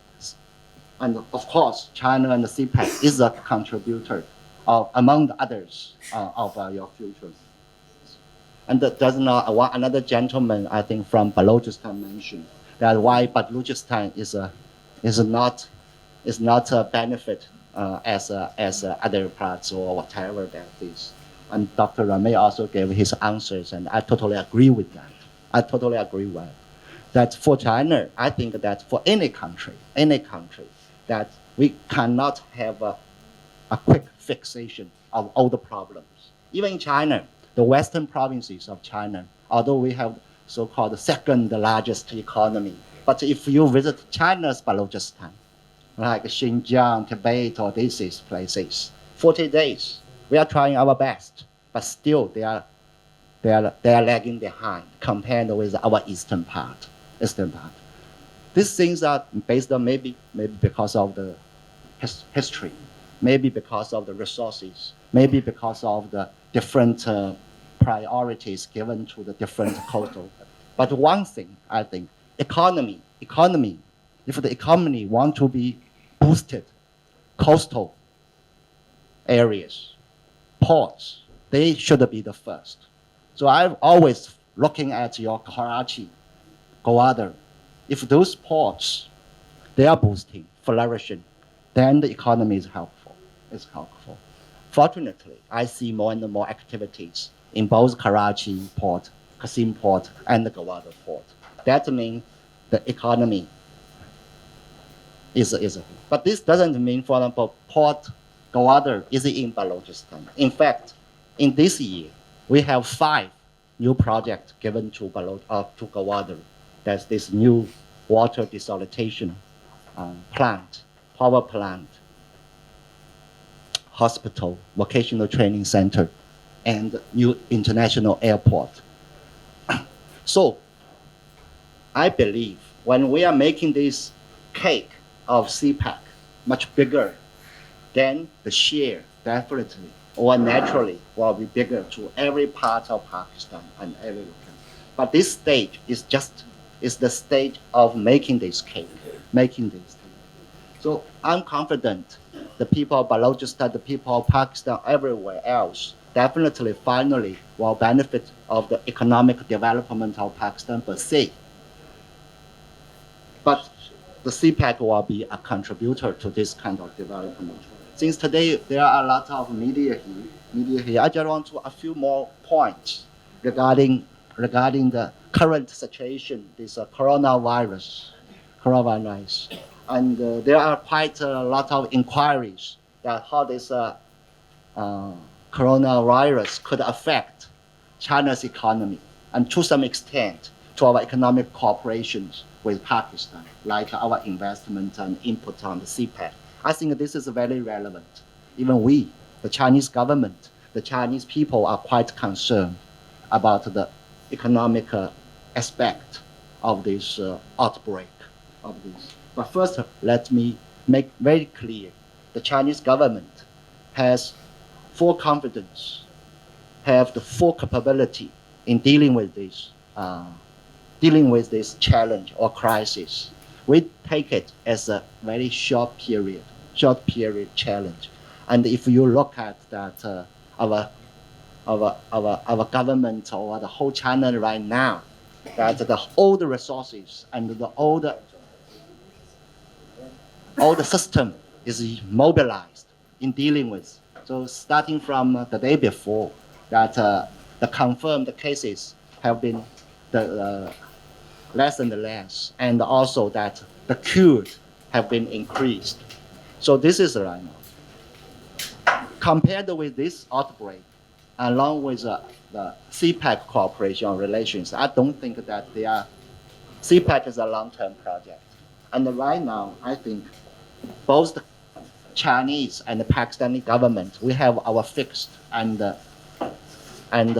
and of course, China and the CPEC is a contributor among the others of your future. And there's another gentleman, I think, from Balochistan mentioned that why Balochistan is not a benefit as other parts or whatever that is. And Dr. Ramey also gave his answers, and I totally agree with that. I totally agree with that. For China, I think that for any country, that we cannot have a quick fixation of all the problems. Even in China, the western provinces of China, although we have so-called the second largest economy, but if you visit China's Balochistan, like Xinjiang, Tibet, or these places, 40 days, we are trying our best, but still they are lagging behind compared with our eastern part. These things are based on maybe because of the history, maybe because of the resources, maybe because of the different priorities given to the different coastal. But one thing, I think, economy, if the economy want to be boosted, coastal areas, ports, they should be the first. So I'm always looking at your Karachi, Gwadar. If those ports, they are boosting, flourishing, then the economy is helpful. Fortunately, I see more and more activities in both Karachi port, Qasim port, and the Gwadar port. That means the economy is. But this doesn't mean, for example, Port Gwadar is in Balochistan. In fact, in this year, we have 5 new projects given to Gwadar. That's this new water desalination plant, power plant, hospital, vocational training center, and new international airport. So I believe when we are making this cake of CPEC much bigger, then the share definitely or naturally will be bigger to every part of Pakistan and every location. But this stage is the stage of making this cake, So I'm confident the people of Balochistan, the people of Pakistan, everywhere else, definitely finally will benefit of the economic development of Pakistan per se. But the CPEC will be a contributor to this kind of development. Since today there are a lot of media here, I just want to a few more points regarding the current situation, this coronavirus. And there are quite a lot of inquiries that how this coronavirus could affect China's economy and to some extent to our economic cooperations with Pakistan, like our investment and input on the CPEC. I think this is very relevant. Even we, the Chinese government, the Chinese people are quite concerned about the economic aspect of this outbreak of this. But first, let me make very clear, the Chinese government has full confidence, have the full capability in dealing with this challenge or crisis. We take it as a very short period challenge. And if you look at that, our government or the whole China right now, that all the resources and all the system is mobilized in dealing with. So starting from the day before, that the confirmed cases have been less and less, and also that the cures have been increased. So this is right now. Compared with this outbreak, along with the CPEC cooperation relations, I don't think that CPEC is a long-term project. And right now, I think both the Chinese and the Pakistani government, we have our fixed and the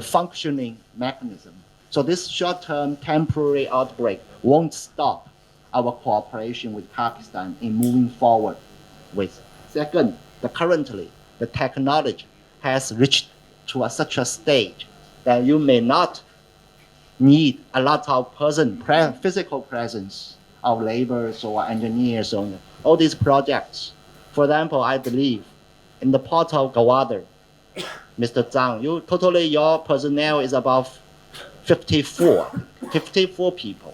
functioning mechanism. So this short-term temporary outbreak won't stop our cooperation with Pakistan in moving forward with. Second, currently, the technology has reached to such a stage that you may not need a lot of physical presence of laborers or engineers on all these projects. For example, I believe in the port of Gwadar, Mr. Zhang, your personnel is about 54 people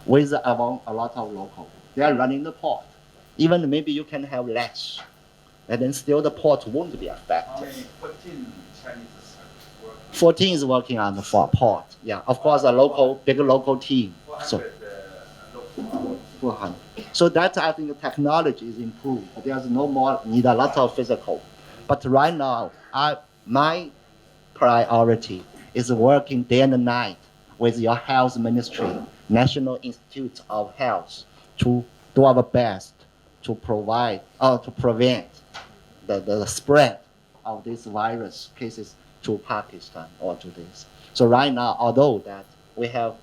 with a lot of local. They are running the port. Even maybe you can have less, and then still the port won't be affected. 14 is working on the port. Yeah, of course, big local team. So 400. So that I think the technology is improved. There's no more need a lot of physical. But right now, my priority is working day and night with your health ministry, National Institute of Health, to do our best to prevent the spread of this virus cases to Pakistan or to this. So right now, although that we have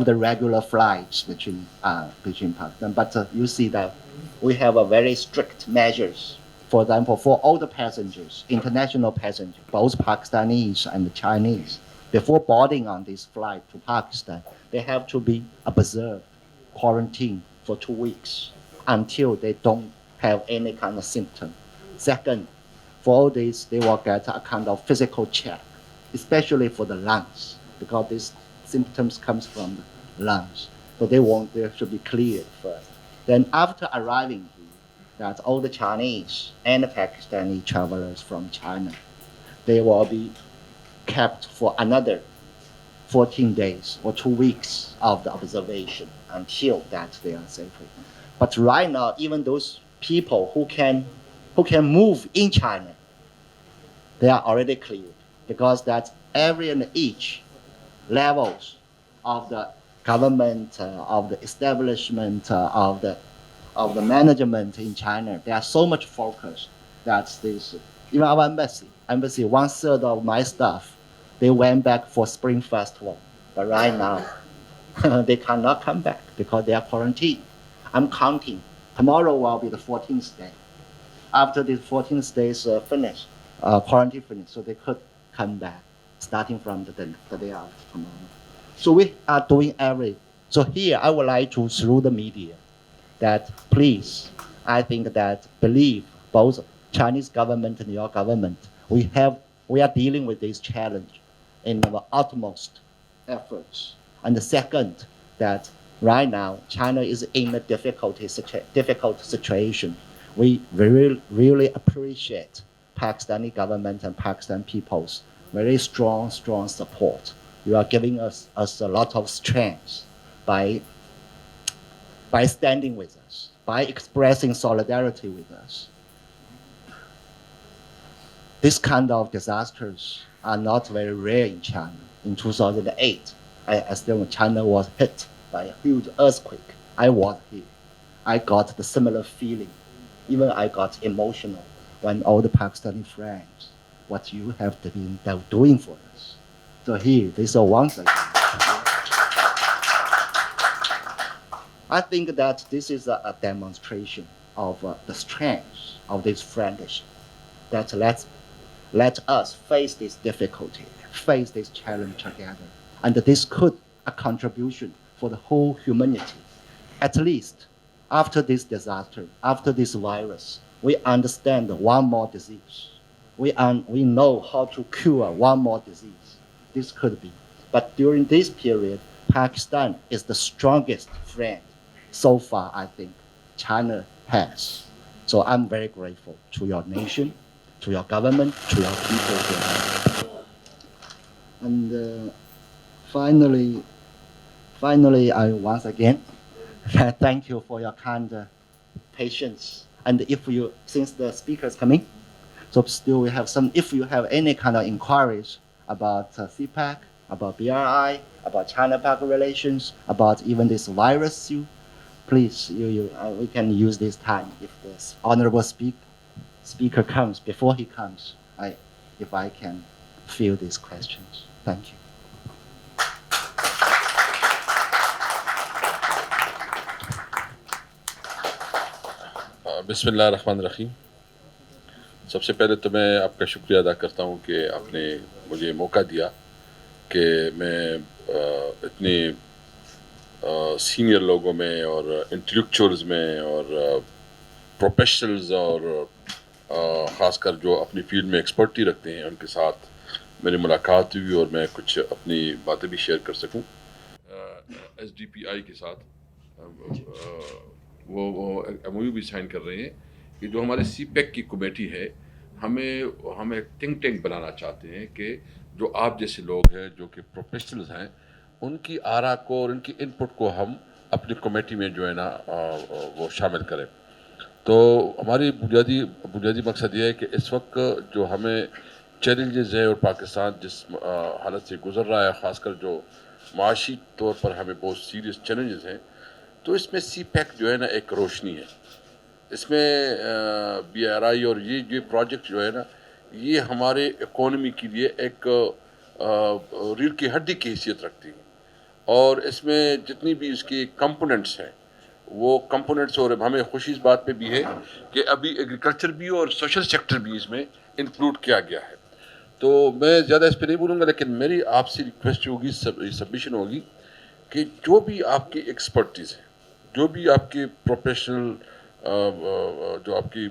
the regular flights between Pakistan, but you see that we have a very strict measures. For example, for all the passengers, international passengers, both Pakistanis and Chinese, before boarding on this flight to Pakistan, they have to be observed, quarantined for 2 weeks until they don't have any kind of symptom. Second, for all this, they will get a kind of physical check, especially for the lungs, because these symptoms comes from the lungs. So they should be cleared first. Then after arriving here, that all the Chinese and the Pakistani travelers from China, they will be kept for another 14 days or 2 weeks of the observation until that they are safely. But right now, even those people who can move in China, they are already cleared, because that every and each levels of the government, of the establishment, of the management in China, they are so much focused that this, even our embassy, 1/3 of my staff, they went back for Spring Festival. But right now, they cannot come back because they are quarantined. I'm counting. Tomorrow will be the 14th day. After the 14th days finish, quarantine finished, so they could come back, starting from the day after tomorrow. So we are doing so here I would like to, through the media, that please, I think that believe both Chinese government and your government, we are dealing with this challenge in our utmost efforts. And the second, that right now China is in a difficult situation. We really appreciate Pakistani government and Pakistan people's very strong support. You are giving us a lot of strength by standing with us, by expressing solidarity with us. This kind of disasters are not very rare in China. In 2008, I still China was hit by a huge earthquake. I was here. I got the similar feeling. Even I got emotional when all the Pakistani friends, what you have been doing for us. So here, this is once again. I think that this is a demonstration of the strength of this friendship. That let us face this difficulty, face this challenge together. And this could a contribution for the whole humanity. At least after this disaster, after this virus, we understand one more disease. We know how to cure one more disease. This could be. But during this period, Pakistan is the strongest friend so far, I think, China has. So I'm very grateful to your nation, to your government, to your people here. And finally, I once again thank you for your kind patience. And since the speaker is coming, so still we have if you have any kind of inquiries about CPEC, about BRI, about China-Pak relations, about even this virus, please, we can use this time. If this honorable speaker comes, before he comes, if I can field these questions. Thank you. बिस्मिल्लाहिर्रहमानिर्रहीम। सबसे पहले तो मैं आपका शुक्रिया अदा करता हूँ कि आपने मुझे मौका दिया कि मैं इतने सीनियर लोगों में और इंटेलेक्चुअल्स में और प्रोफेशनल्स और ख़ासकर जो अपनी फील्ड में एक्सपर्टी रखते हैं उनके साथ मेरी मुलाकात हुई और मैं कुछ अपनी बातें भी शेयर कर सकूं। SDPI के साथ वो MOU भी साइन कर रहे हैं कि जो हमारे CPEC की कमेटी है हम एक थिंक टैंक बनाना चाहते हैं कि जो आप जैसे लोग हैं जो कि प्रोफेशनल्स हैं उनकी आरा को और उनकी इनपुट को हम अपनी कमेटी में जो है ना वो शामिल करें। तो हमारी बुनियादी मकसद ये है कि इस वक्त जो हमें चैलेंजेस हैं और पाकिस्तान जिस हालत से गुजर रहा है, ख़ासकर जो माशी तौर पर हमें बहुत सीरियस चैलेंजेस हैं, तो इसमें CPEC जो है ना एक रोशनी है। इसमें BRI और ये प्रोजेक्ट जो है ना ये हमारे इकोनॉमी के लिए एक रीढ़ की हड्डी की हैसियत रखती है और इसमें जितनी भी इसकी कंपोनेंट्स हैं वो कंपोनेंट्स, और हमें खुशी इस बात पे भी है कि अभी एग्रीकल्चर भी और सोशल सेक्टर भी इसमें इंक्लूड किया गया है। तो मैं ज़्यादा इस पर नहीं बोलूँगा, लेकिन मेरी आपसे रिक्वेस्ट होगी, सबमिशन होगी कि जो भी आपकी एक्सपर्टीज़ है, जो भी आपकी प्रोफेशनल जो आपकी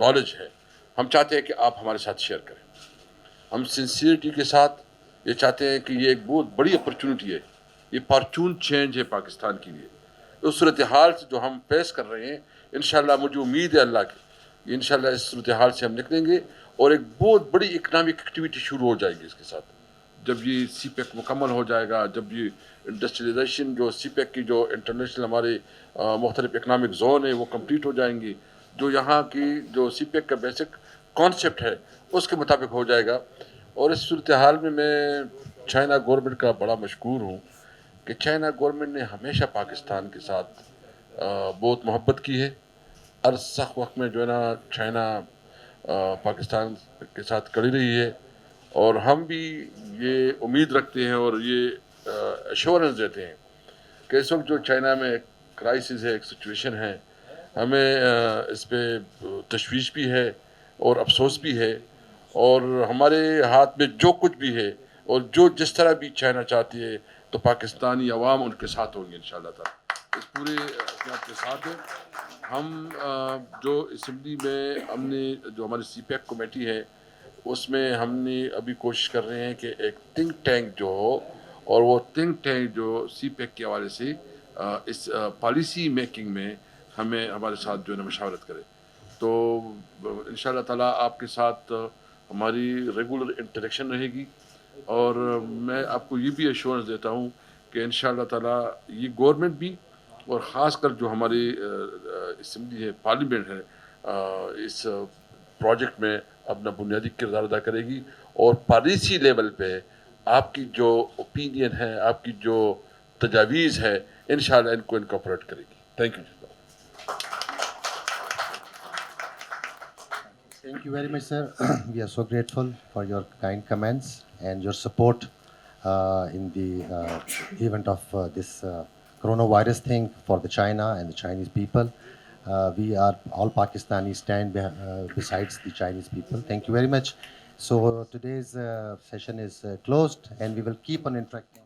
नॉलेज है, हम चाहते हैं कि आप हमारे साथ शेयर करें। हम सिंसियरिटी के साथ ये चाहते हैं कि ये एक बहुत बड़ी अपॉर्चुनिटी है, ये फॉर्चून चेंज है पाकिस्तान के लिए। उस सूरत हाल से जो हम फेस कर रहे हैं, इंशाल्लाह मुझे उम्मीद है अल्लाह की, इंशाल्लाह इस सूरत हाल से हम निकलेंगे और एक बहुत बड़ी इकनॉमिक एक्टिविटी शुरू हो जाएगी इसके साथ। जब ये CPEC मुकम्मल हो जाएगा, जब ये इंडस्ट्रियलाइजेशन जो CPEC की जो इंटरनेशनल हमारे मुख्तलिफ इकनॉमिक जोन है वो कंप्लीट हो जाएंगी, जो यहाँ की जो CPEC का बेसिक कॉन्सेप्ट है उसके मुताबिक हो जाएगा। और इस सूरत हाल में मैं चाइना गवर्नमेंट का बड़ा मशकूर हूँ کہ چائنا گورنمنٹ نے ہمیشہ پاکستان کے ساتھ بہت محبت کی ہے. ہر سخت وقت میں جو ہے نا چائنا پاکستان کے ساتھ کڑی رہی ہے, اور ہم بھی یہ امید رکھتے ہیں اور یہ ایشورنس دیتے ہیں کہ اس وقت جو چائنا میں کرائسس ہے, ایک سچویشن ہے, ہمیں اس پہ تشویش بھی ہے اور افسوس بھی ہے, اور ہمارے ہاتھ میں جو کچھ بھی ہے اور جو جس طرح بھی چائنا چاہتی ہے تو پاکستانی عوام ان کے ساتھ ہوں گے انشاءاللہ تعالی. اس پورے اپنے آپ کے ساتھ ہیں. ہم جو اسمبلی میں ہم نے جو ہماری سی پیک کمیٹی ہے اس میں ہم نے ابھی کوشش کر رہے ہیں کہ ایک تھنک ٹینک جو ہو, اور وہ تھنک ٹینک جو سی پیک کے حوالے سے اس پالیسی میکنگ میں ہمیں ہمارے ساتھ جو ہے نا مشاورت کرے. تو انشاءاللہ تعالیٰ آپ کے ساتھ ہماری ریگولر انٹریکشن رہے گی, اور میں آپ کو یہ بھی ایشورنس دیتا ہوں کہ انشاءاللہ تعالیٰ یہ گورنمنٹ بھی اور خاص کر جو ہماری اسمبلی ہے, پارلیمنٹ ہے, اس پروجیکٹ میں اپنا بنیادی کردار ادا کرے گی, اور پالیسی لیول پہ آپ کی جو اوپینین ہے, آپ کی جو تجاویز ہے, انشاءاللہ ان کو انکارپوریٹ کرے گی. Thank you. Thank you very much, sir. We are so grateful for your kind comments and your support in the event of this coronavirus thing for the China and the Chinese people. We are all Pakistanis stand besides the Chinese people. Thank you very much. So today's session is closed, and we will keep on interacting.